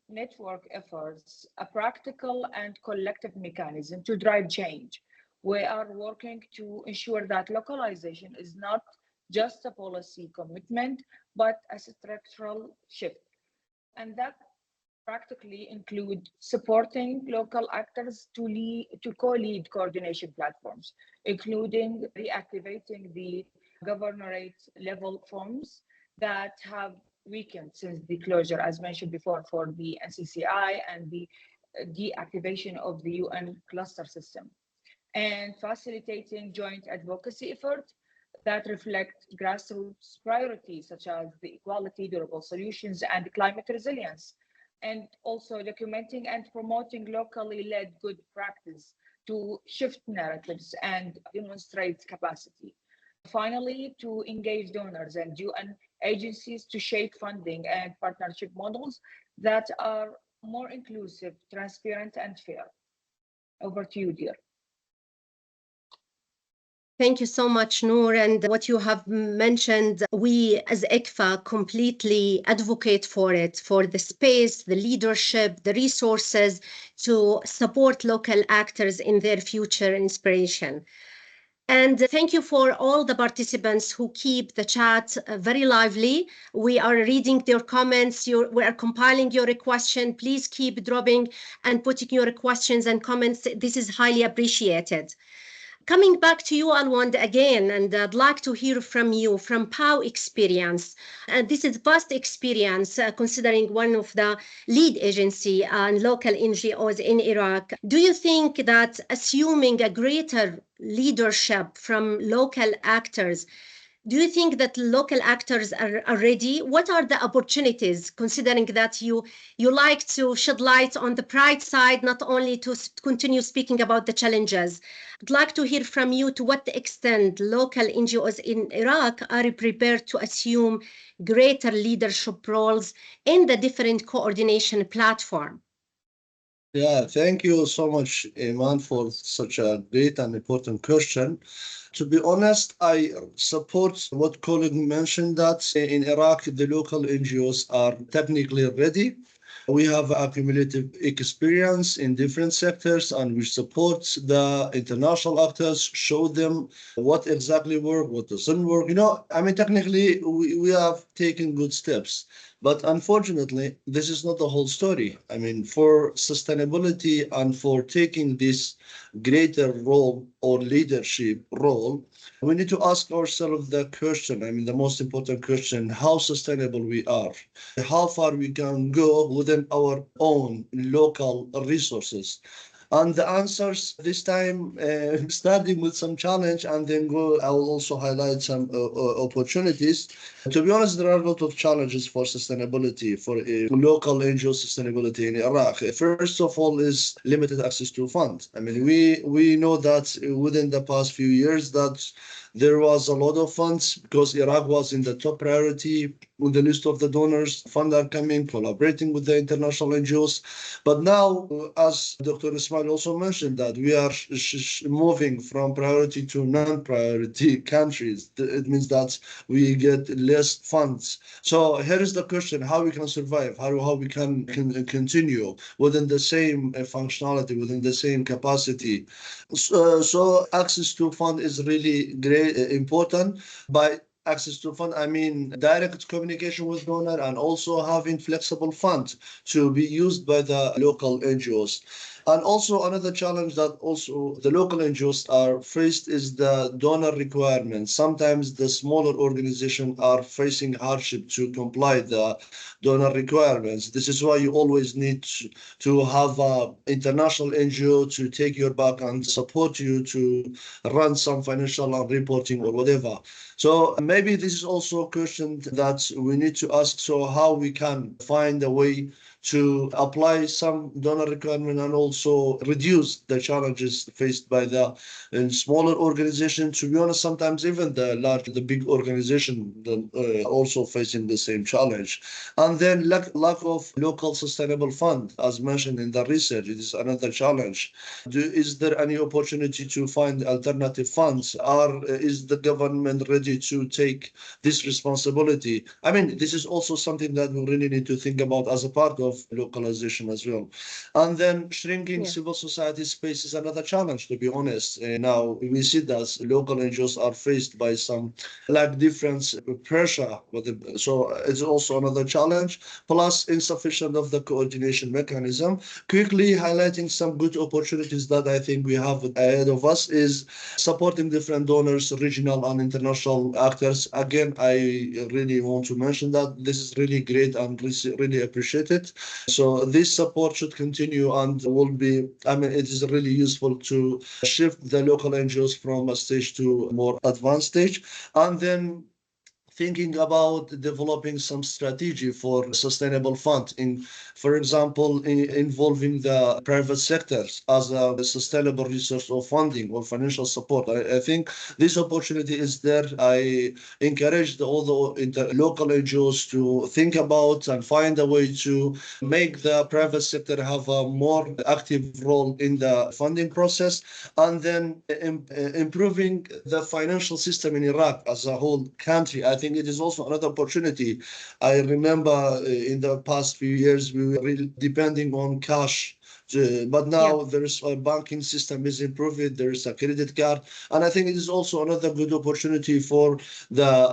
network offers a practical and collective mechanism to drive change. We are working to ensure that localization is not just a policy commitment, but a structural shift. And that practically include supporting local actors to co-lead coordination platforms, including reactivating the governorate level forms that have weakened since the closure, as mentioned before, for the NCCI and the deactivation of the UN cluster system, and facilitating joint advocacy efforts that reflect grassroots priorities such as the equality, durable solutions, and climate resilience, and also documenting and promoting locally led good practice to shift narratives and demonstrate capacity. Finally, to engage donors and UN agencies to shape funding and partnership models that are more inclusive, transparent, and fair. Over to you, dear. Thank you so much, Noor. And what you have mentioned, we as ICVA completely advocate for it, for the space, the leadership, the resources to support local actors in their future inspiration. And thank you for all the participants who keep the chat very lively. We are reading their comments. We are compiling your question. Please keep dropping and putting your questions and comments. This is highly appreciated. Coming back to you, Alwand, again, and I'd like to hear from you, from POW experience. And this is vast experience, considering one of the lead agency and local NGOs in Iraq. Do you think that assuming a greater leadership from local actors, do you think that local actors are ready? What are the opportunities, considering that you like to shed light on the bright side, not only to continue speaking about the challenges? I'd like to hear from you to what extent local NGOs in Iraq are prepared to assume greater leadership roles in the different coordination platform. Yeah, thank you so much, Eman, for such a great and important question. To be honest, I support what colleague mentioned that in Iraq, the local NGOs are technically ready. We have accumulative experience in different sectors, and we support the international actors, show them what exactly works, what doesn't work. Technically, we have taken good steps. But unfortunately, this is not the whole story. For sustainability and for taking this greater role or leadership role, we need to ask ourselves the question, the most important question, how sustainable we are, how far we can go within our own local resources. And the answers this time, starting with some challenge and then I will also highlight some opportunities. To be honest, there are a lot of challenges for sustainability, for local NGO sustainability in Iraq. First of all is limited access to funds. We know that within the past few years that There was a lot of funds because Iraq was in the top priority on the list of the donors. Funds are coming, collaborating with the international NGOs. But now, as Dr. Ismail also mentioned, that we are moving from priority to non-priority countries. It means that we get less funds. So here is the question: how we can survive? How we can continue within the same functionality, within the same capacity? So access to fund is really great, important. By access to fund, I mean direct communication with donor and also having flexible funds to be used by the local NGOs. And also another challenge that also the local NGOs are faced is the donor requirements. Sometimes the smaller organizations are facing hardship to comply the donor requirements. This is why you always need to have an international NGO to take your back and support you to run some financial and reporting or whatever. So maybe this is also a question that we need to ask. So how we can find a way to apply some donor requirement and also reduce the challenges faced by the smaller organization. To be honest, sometimes even the big organization also facing the same challenge. And then lack of local sustainable fund, as mentioned in the research, it is another challenge. Is there any opportunity to find alternative funds? Is the government ready to take this responsibility? I mean, this is also something that we really need to think about as a part of localization as well. And then shrinking civil society space is another challenge, to be honest. Now we see that local NGOs are faced by some different pressure, so it's also another challenge, plus insufficient of the coordination mechanism. Quickly highlighting some good opportunities that I think we have ahead of us is supporting different donors, regional and international actors. Again, I really want to mention that this is really great and really appreciated. So this support should continue and will be, I mean, it is really useful to shift the local NGOs from a stage to a more advanced stage. And then thinking about developing some strategy for sustainable fund, for example, involving the private sectors as a sustainable resource of funding or financial support. I think this opportunity is there. I encourage all the local NGOs to think about and find a way to make the private sector have a more active role in the funding process, and then improving the financial system in Iraq as a whole country. I think it is also another opportunity. I remember in the past few years, we were really depending on cash. But now there's a banking system is improving, there's a credit card. And I think it is also another good opportunity for the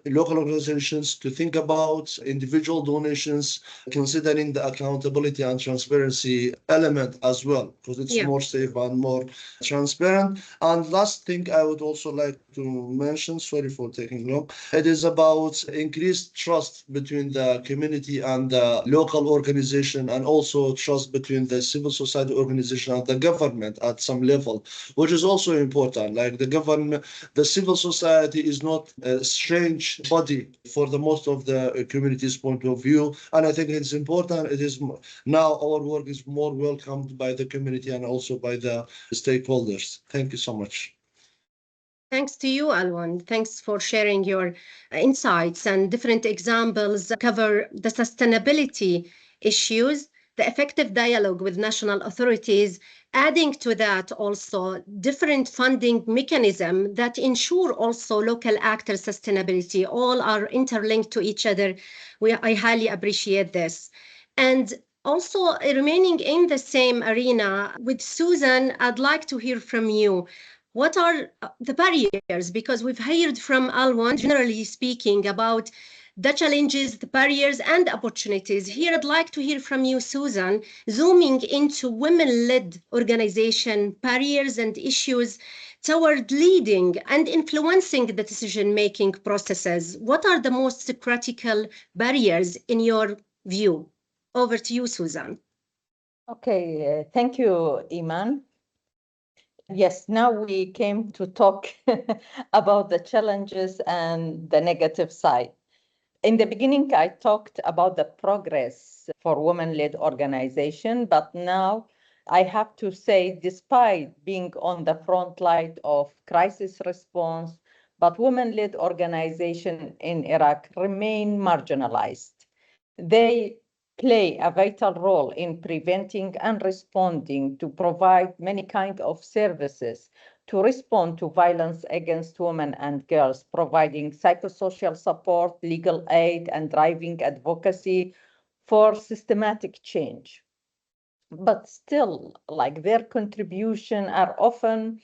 local organizations to think about individual donations, considering the accountability and transparency element as well, because it's more safe and more transparent. And last thing I would also like to mention, sorry for taking long, it is about increased trust between the community and the local organization, and also trust between the civil society organization and the government at some level, which is also important. Like the government, the civil society is not a strange body for the most of the community's point of view. And I think it's important. It is now our work is more welcomed by the community and also by the stakeholders. Thank you so much. Thanks to you, Alwand. Thanks for sharing your insights, and different examples cover the sustainability issues, the effective dialogue with national authorities, adding to that also different funding mechanisms that ensure also local actor sustainability. All are interlinked to each other. I highly appreciate this. And also remaining in the same arena with Suzan, I'd like to hear from you. What are the barriers? Because we've heard from Alwand, generally speaking, about the challenges, the barriers, and opportunities. Here, I'd like to hear from you, Suzan, zooming into women-led organization barriers and issues toward leading and influencing the decision-making processes. What are the most critical barriers in your view? Over to you, Suzan. Okay, thank you, Eman. Yes, now we came to talk about the challenges and the negative side. In the beginning, I talked about the progress for women-led organization, but now I have to say, despite being on the front line of crisis response, but women-led organizations in Iraq remain marginalized. They play a vital role in preventing and responding to provide many kinds of services to respond to violence against women and girls, providing psychosocial support, legal aid, and driving advocacy for systematic change. But still, like their contribution are often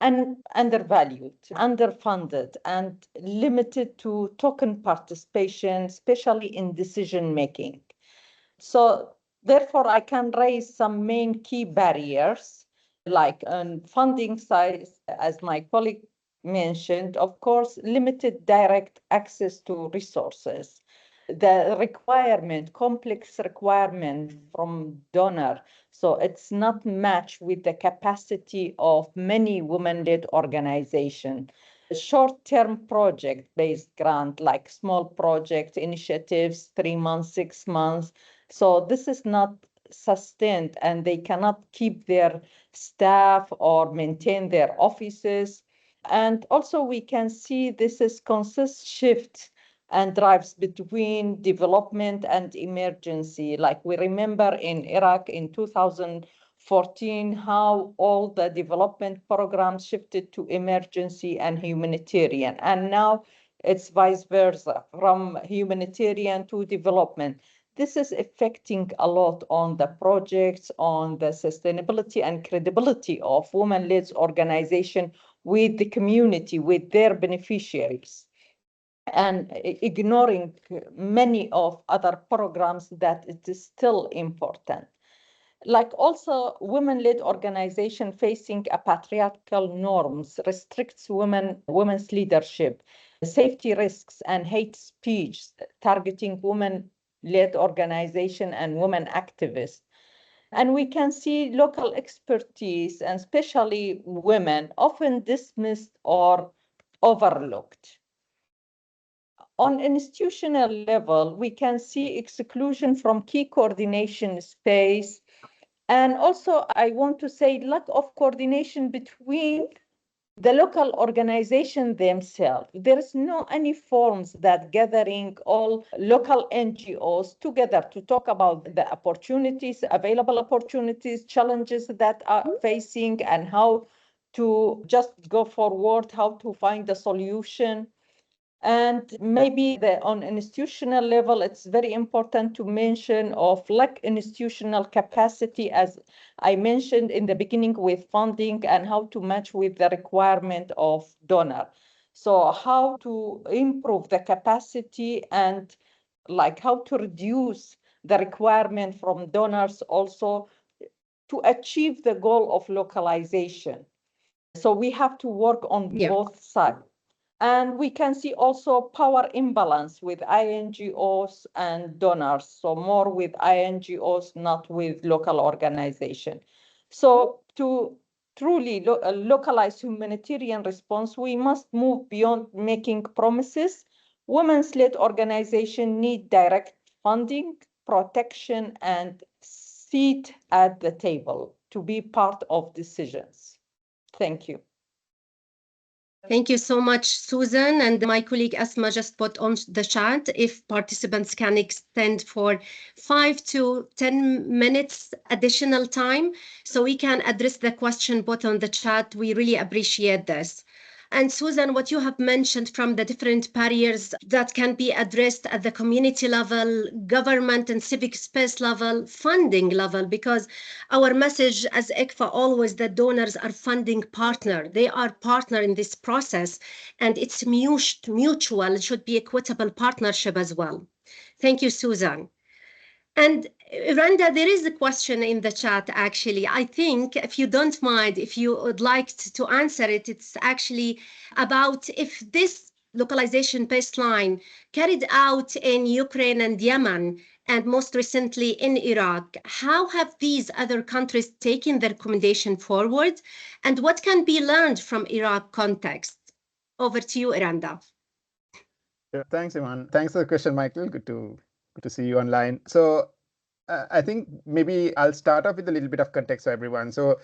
undervalued, underfunded, and limited to token participation, especially in decision making. So therefore, I can raise some main key barriers, like on funding side, as my colleague mentioned, of course, limited direct access to resources. The requirement, complex requirement from donor, so it's not matched with the capacity of many women-led organizations. Short-term project-based grant, like small project initiatives, 3 months, 6 months. So this is not sustained, and they cannot keep their staff or maintain their offices. And also we can see this is consist shift and drives between development and emergency. Like we remember in Iraq in 2014, how all the development programs shifted to emergency and humanitarian. And now it's vice versa, from humanitarian to development. This is affecting a lot on the projects, on the sustainability and credibility of women-led organization with the community, with their beneficiaries, and ignoring many of other programs that it is still important. Like also women-led organization facing a patriarchal norms restricts women's leadership, safety risks, and hate speech targeting women-led organization and women activists. And we can see local expertise, and especially women, often dismissed or overlooked. On institutional level, we can see exclusion from key coordination space. And also, I want to say lack of coordination between the local organization themselves. There is no any forms that gathering all local NGOs together to talk about the opportunities, available opportunities, challenges that are facing, and how to just go forward, how to find a solution. And maybe on institutional level, it's very important to mention of lack institutional capacity, as I mentioned in the beginning, with funding and how to match with the requirement of donor. So how to improve the capacity and like how to reduce the requirement from donors also to achieve the goal of localization. So we have to work on both sides. And we can see also power imbalance with INGOs and donors. So more with INGOs, not with local organization. So to truly localize humanitarian response, we must move beyond making promises. Women's-led organizations need direct funding, protection, and seat at the table to be part of decisions. Thank you. Thank you so much, Suzan. And my colleague Asma just put on the chat if participants can extend for 5 to 10 minutes additional time so we can address the question put on the chat. We really appreciate this. And Suzan, what you have mentioned from the different barriers that can be addressed at the community level, government and civic space level, funding level, because our message as ICVA always that donors are funding partner. They are partner in this process, and it's mutual. It should be equitable partnership as well. Thank you, Suzan. And Eranda, there is a question in the chat, actually. I think, if you don't mind, if you would like to answer it, it's actually about if this localization baseline carried out in Ukraine and Yemen, and most recently in Iraq, how have these other countries taken the recommendation forward? And what can be learned from Iraq context? Over to you, Eranda. Yeah, thanks, Eman. Thanks for the question, Michael. Good to see you online. So I think maybe I'll start off with a little bit of context for everyone. So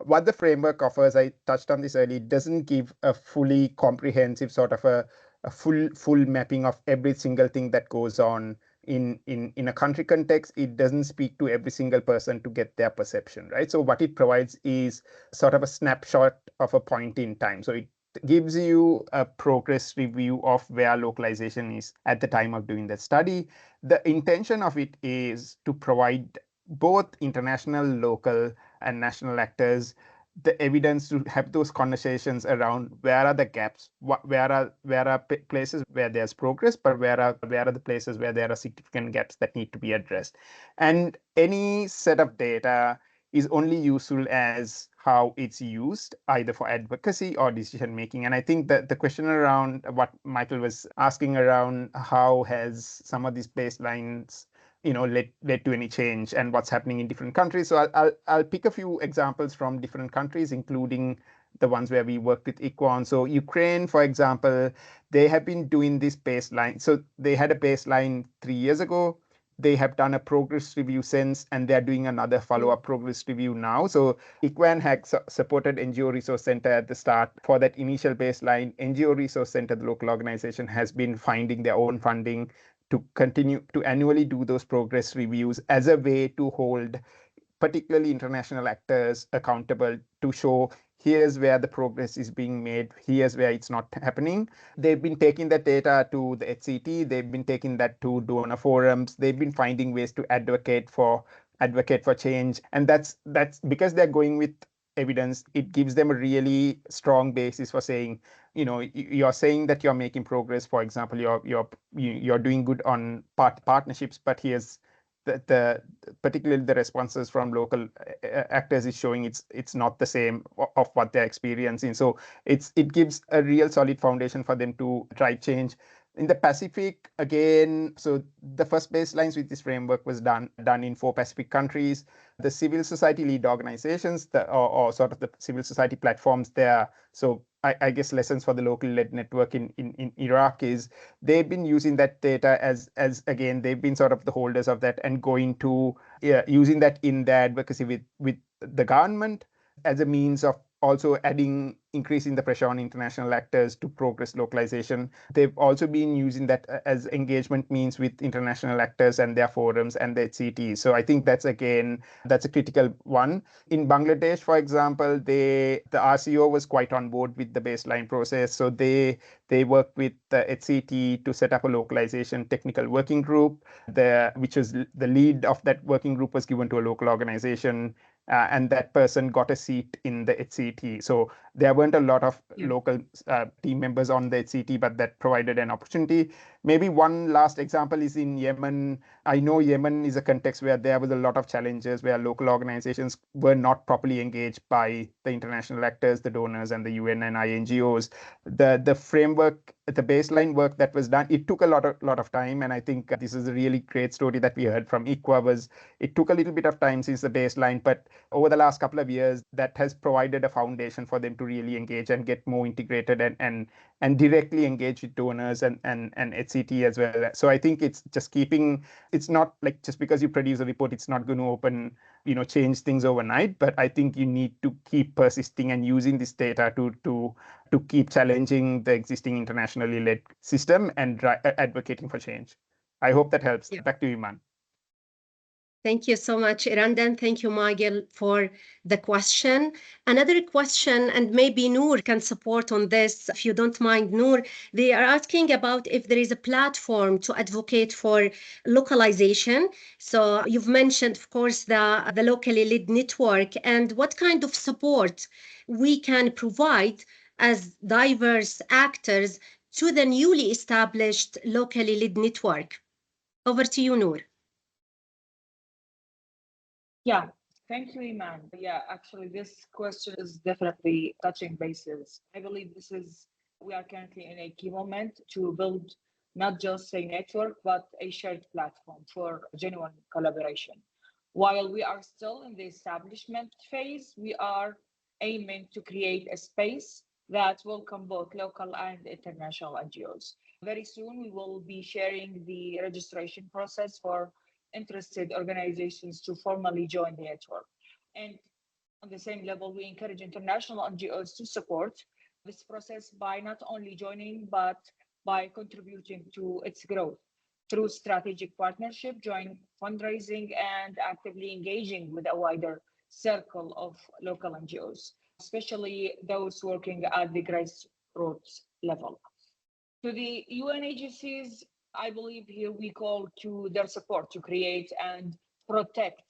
what the framework offers, I touched on this earlier, doesn't give a fully comprehensive sort of a full mapping of every single thing that goes on in a country context. It doesn't speak to every single person to get their perception, right? So what it provides is sort of a snapshot of a point in time. So it gives you a progress review of where localization is at the time of doing that study. The intention of it is to provide both international, local, and national actors the evidence to have those conversations around where are the gaps, where are places where there's progress, but where are the places where there are significant gaps that need to be addressed. And any set of data is only useful as how it's used, either for advocacy or decision making. And I think that the question around what Michael was asking around how has some of these baselines led to any change and what's happening in different countries. So I'll pick a few examples from different countries, including the ones where we worked with ICVA. So Ukraine, for example, they have been doing this baseline. So they had a baseline 3 years ago. They have done a progress review since, and they're doing another follow-up progress review now. So ICVA had supported NGO Resource Center at the start for that initial baseline. NGO Resource Center, the local organization, has been finding their own funding to continue to annually do those progress reviews as a way to hold particularly international actors accountable to show here's where the progress is being made, here's where it's not happening. They've been taking that data to the HCT, they've been taking that to donor forums, they've been finding ways to advocate for change. And that's because they're going with evidence. It gives them a really strong basis for saying, you're saying that you're making progress. For example, you're doing good on partnerships, but here's particularly the responses from local actors is showing it's not the same of what they're experiencing. So it gives a real solid foundation for them to drive change. In the Pacific, again, so the first baselines with this framework was done in 4 Pacific countries. The civil society lead organizations, or sort of the civil society platforms there. So I guess lessons for the local led network in Iraq is they've been using that data as again, they've been sort of the holders of that and going to using that in their advocacy with the government as a means of also increasing the pressure on international actors to progress localization. They've also been using that as engagement means with international actors and their forums and their HCTs. So I think that's a critical one. In Bangladesh, for example, the RCO was quite on board with the baseline process. So they worked with the HCT to set up a localization technical working group, which was the lead of that working group was given to a local organization. And that person got a seat in the HCT. So there weren't a lot of local team members on the HCT, but that provided an opportunity. Maybe one last example is in Yemen. I know Yemen is a context where there was a lot of challenges where local organizations were not properly engaged by the international actors, the donors, and the UN and INGOs. The framework, the baseline work that was done, it took a lot of time. And I think this is a really great story that we heard from ICVA it took a little bit of time since the baseline, but over the last couple of years, that has provided a foundation for them to really engage and get more integrated and directly engage with donors and HCT as well. So I think it's just it's not like just because you produce a report, it's not going to change things overnight. But I think you need to keep persisting and using this data to keep challenging the existing internationally led system and advocating for change. I hope that helps. Back to you, Eman. Thank you so much, Eranda, and thank you, Michael, for the question. Another question, and maybe Noor can support on this, if you don't mind, Noor. They are asking about if there is a platform to advocate for localization. So you've mentioned, of course, the locally led network, and what kind of support we can provide as diverse actors to the newly established locally led network. Over to you, Noor. Yeah, thank you, Eman. Yeah, actually, this question is definitely touching bases. I believe we are currently in a key moment to build not just a network, but a shared platform for genuine collaboration. While we are still in the establishment phase, we are aiming to create a space that welcome both local and international NGOs. Very soon, we will be sharing the registration process for interested organizations to formally join the network. And on the same level, we encourage international NGOs to support this process by not only joining, but by contributing to its growth through strategic partnership, joint fundraising, and actively engaging with a wider circle of local NGOs, especially those working at the grassroots level. To the UN agencies, I believe here we call to their support to create and protect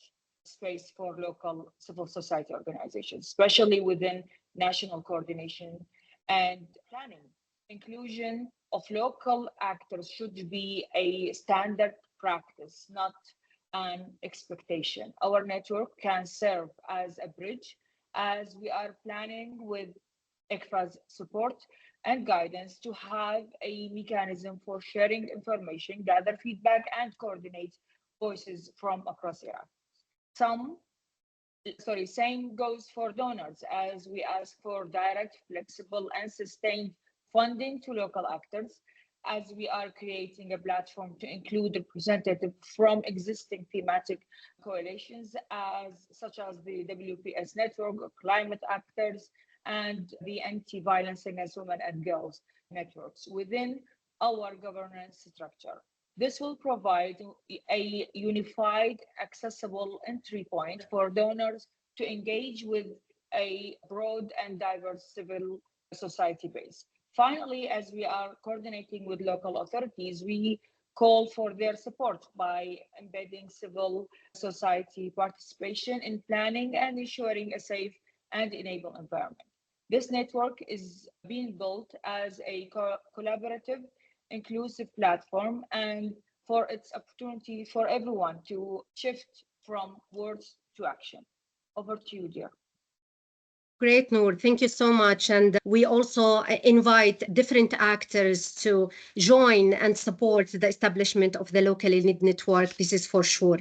space for local civil society organizations, especially within national coordination and planning. Inclusion of local actors should be a standard practice, not an expectation. Our network can serve as a bridge as we are planning with ICVA's support and guidance to have a mechanism for sharing information, gather feedback, and coordinate voices from across Iraq. Same goes for donors, as we ask for direct, flexible, and sustained funding to local actors, as we are creating a platform to include representatives from existing thematic coalitions, such as the WPS network, climate actors, and the anti-violence against women and girls networks within our governance structure. This will provide a unified, accessible entry point for donors to engage with a broad and diverse civil society base. Finally, as we are coordinating with local authorities, we call for their support by embedding civil society participation in planning and ensuring a safe and enable environment. This network is being built as a collaborative, inclusive platform, and for its opportunity for everyone to shift from words to action. Over to you, dear. Great, Noor. Thank you so much. And we also invite different actors to join and support the establishment of the local need network. This is for sure.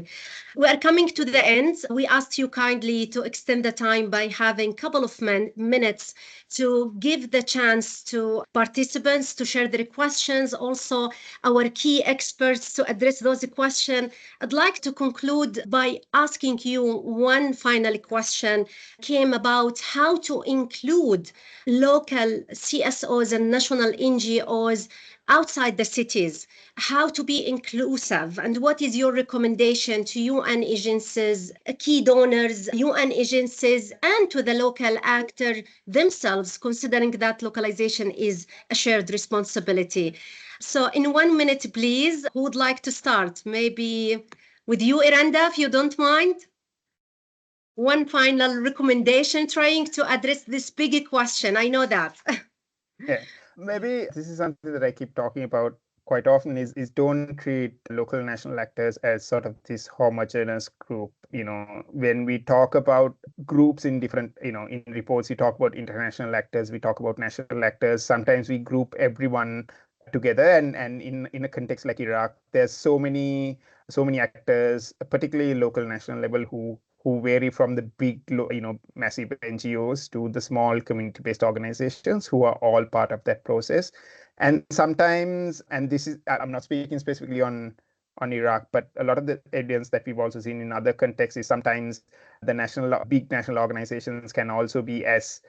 We are coming to the end. We asked you kindly to extend the time by having a couple of minutes to give the chance to participants to share their questions, also our key experts to address those questions. I'd like to conclude by asking you one final question came about how to include local CSOs and national NGOs outside the cities, how to be inclusive, and what is your recommendation to UN agencies, key donors, UN agencies, and to the local actor themselves, considering that localization is a shared responsibility. So in 1 minute, please, who would like to start? Maybe with you, Eranda, if you don't mind. One final recommendation trying to address this big question. I know that. Yeah, maybe this is something that I keep talking about quite often is don't treat local national actors as sort of this homogeneous group. When we talk about groups in different, in reports, we talk about international actors, we talk about national actors. Sometimes we group everyone together, and in a context like Iraq, there's so many actors, particularly local national level, who vary from the big, massive NGOs to the small community-based organizations who are all part of that process. And sometimes, and this is, I'm not speaking specifically on Iraq, but a lot of the evidence that we've also seen in other contexts is sometimes the big national organizations can also be as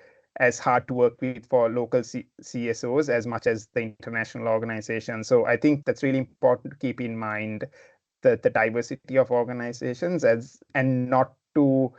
hard to work with for local CSOs as much as the international organizations. So I think that's really important to keep in mind the diversity of organizations and not to,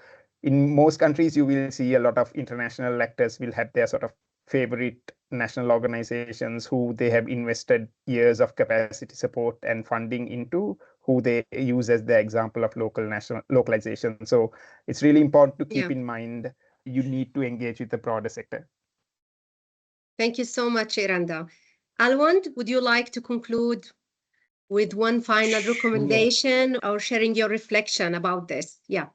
in most countries, you will see a lot of international actors will have their sort of favorite national organizations who they have invested years of capacity support and funding into, who they use as the example of localization. So it's really important to keep in mind you need to engage with the broader sector. Thank you so much, Eranda. Alwand, would you like to conclude with one final recommendation or sharing your reflection about this? Yeah.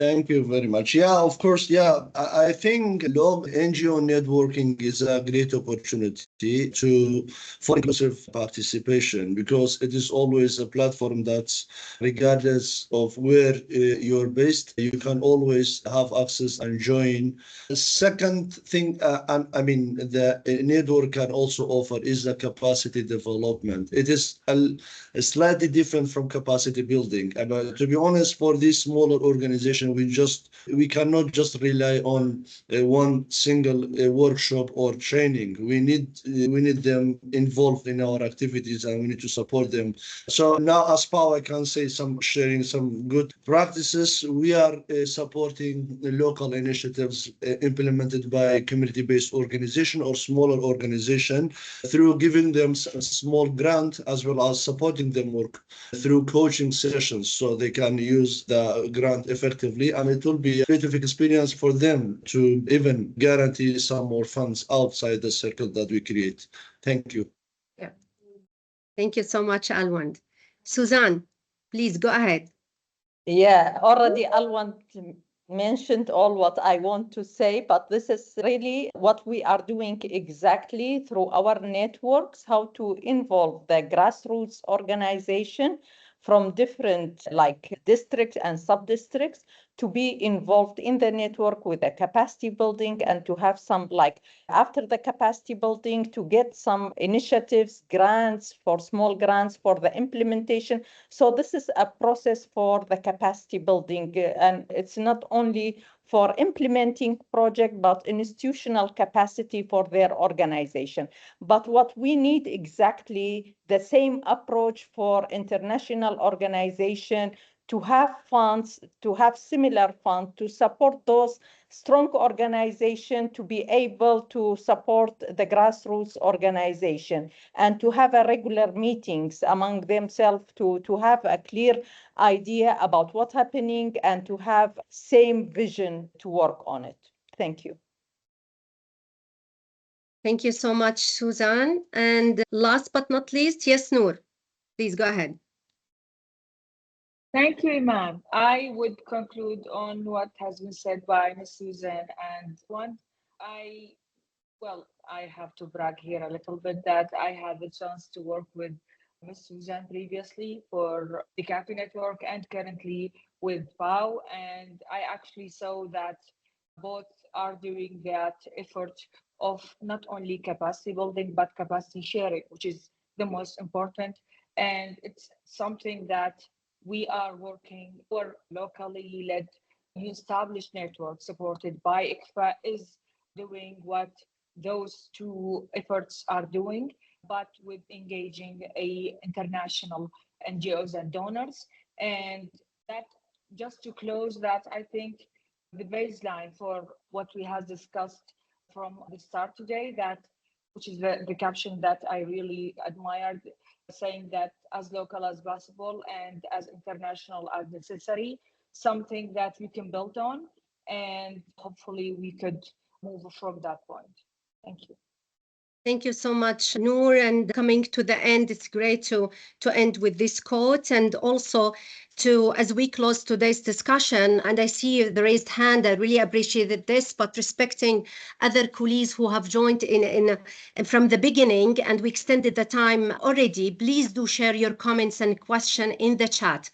Thank you very much. Yeah, of course. Yeah, I think NGO networking is a great opportunity for inclusive participation, because it is always a platform that, regardless of where you're based, you can always have access and join. The second thing, I mean, the network can also offer is the capacity development. It is a slightly different from capacity building. And to be honest, for this smaller organization, we cannot just rely on one single workshop or training. We need them involved in our activities, and we need to support them. So now, as POW, I can say sharing some good practices. We are supporting the local initiatives implemented by community-based organization or smaller organization through giving them a small grant, as well as supporting them work through coaching sessions so they can use the grant effectively, and it will be a creative experience for them to even guarantee some more funds outside the circle that we create. Thank you. Yeah. Thank you so much, Alwand. Suzan, please go ahead. Yeah, already Alwand mentioned all what I want to say, but this is really what we are doing exactly through our networks, how to involve the grassroots organization from different districts and sub-districts to be involved in the network with the capacity building, and to have some after the capacity building to get some initiatives, grants, for small grants for the implementation. So this is a process for the capacity building, and it's not only for implementing project, but institutional capacity for their organization. But what we need exactly the same approach for international organization, to have funds, to have similar funds to support those strong organizations to be able to support the grassroots organization, and to have a regular meetings among themselves to have a clear idea about what's happening and to have same vision to work on it. Thank you. Thank you so much, Suzan. And last but not least, yes, Noor, please go ahead. Thank you, Eman. I would conclude on what has been said by Ms. Suzan and one. I have to brag here a little bit that I had the chance to work with Ms. Suzan previously for the CAFE network and currently with POW. And I actually saw that both are doing that effort of not only capacity building, but capacity sharing, which is the most important. And it's something that we are working for locally led established network supported by ICVA is doing what those two efforts are doing, but with engaging international NGOs and donors. And that, just to close that, I think the baseline for what we have discussed from the start today, that which is the caption that I really admired, saying that as local as possible and as international as necessary, something that we can build on, and hopefully we could move from that point. Thank you. Thank you so much, Noor. And coming to the end, it's great to end with this quote, and also as we close today's discussion, and I see the raised hand, I really appreciated this, but respecting other colleagues who have joined in from the beginning, and we extended the time already, please do share your comments and question in the chat.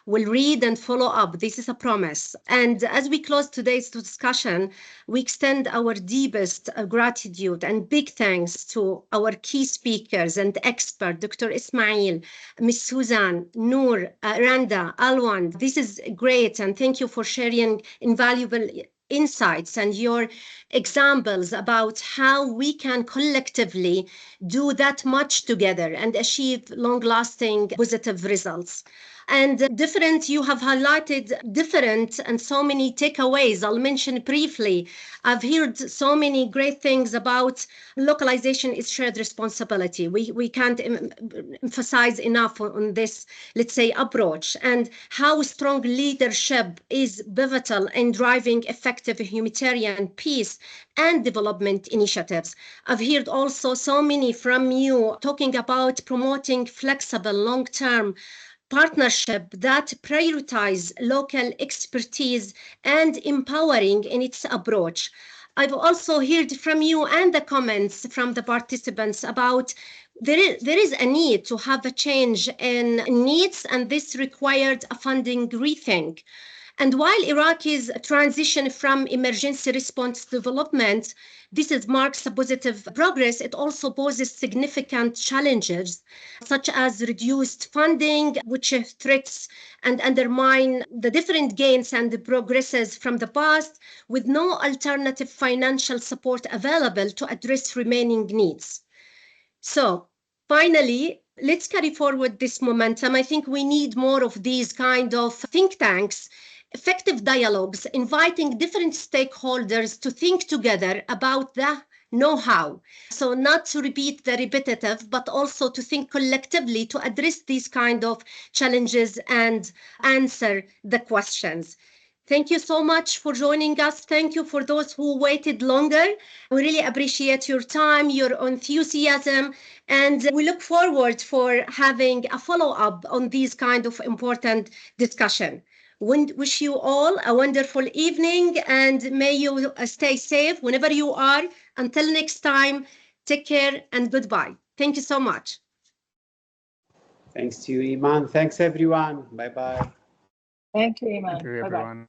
We'll read and follow up. This is a promise. And as we close today's discussion, we extend our deepest gratitude and big thanks to our key speakers and experts, Dr. Ismail, Ms. Suzan, Noor, Eranda, Alwand. This is great, and thank you for sharing invaluable insights and your examples about how we can collectively do that much together and achieve long-lasting positive results. And you have highlighted different and so many takeaways. I'll mention briefly. I've heard so many great things about localization is shared responsibility. We can't emphasize enough on this, let's say, approach, and how strong leadership is pivotal in driving effective humanitarian peace and development initiatives. I've heard also so many from you talking about promoting flexible, long-term partnership that prioritize local expertise and empowering in its approach. I've also heard from you and the comments from the participants about there is a need to have a change in needs, and this required a funding rethink. And while Iraqi's transition from emergency response to development, marks a positive progress, it also poses significant challenges, such as reduced funding, which threats and undermine the different gains and the progresses from the past, with no alternative financial support available to address remaining needs. So finally, let's carry forward this momentum. I think we need more of these kind of think tanks, effective dialogues, inviting different stakeholders to think together about the know-how. So not to repeat the repetitive, but also to think collectively to address these kind of challenges and answer the questions. Thank you so much for joining us. Thank you for those who waited longer. We really appreciate your time, your enthusiasm, and we look forward for having a follow-up on these kind of important discussion. Wish you all a wonderful evening, and may you stay safe whenever you are. Until next time, take care and goodbye. Thank you so much. Thanks to you, Eman. Thanks, everyone. Bye-bye. Thank you, Eman. Thank you, Bye-bye. everyone.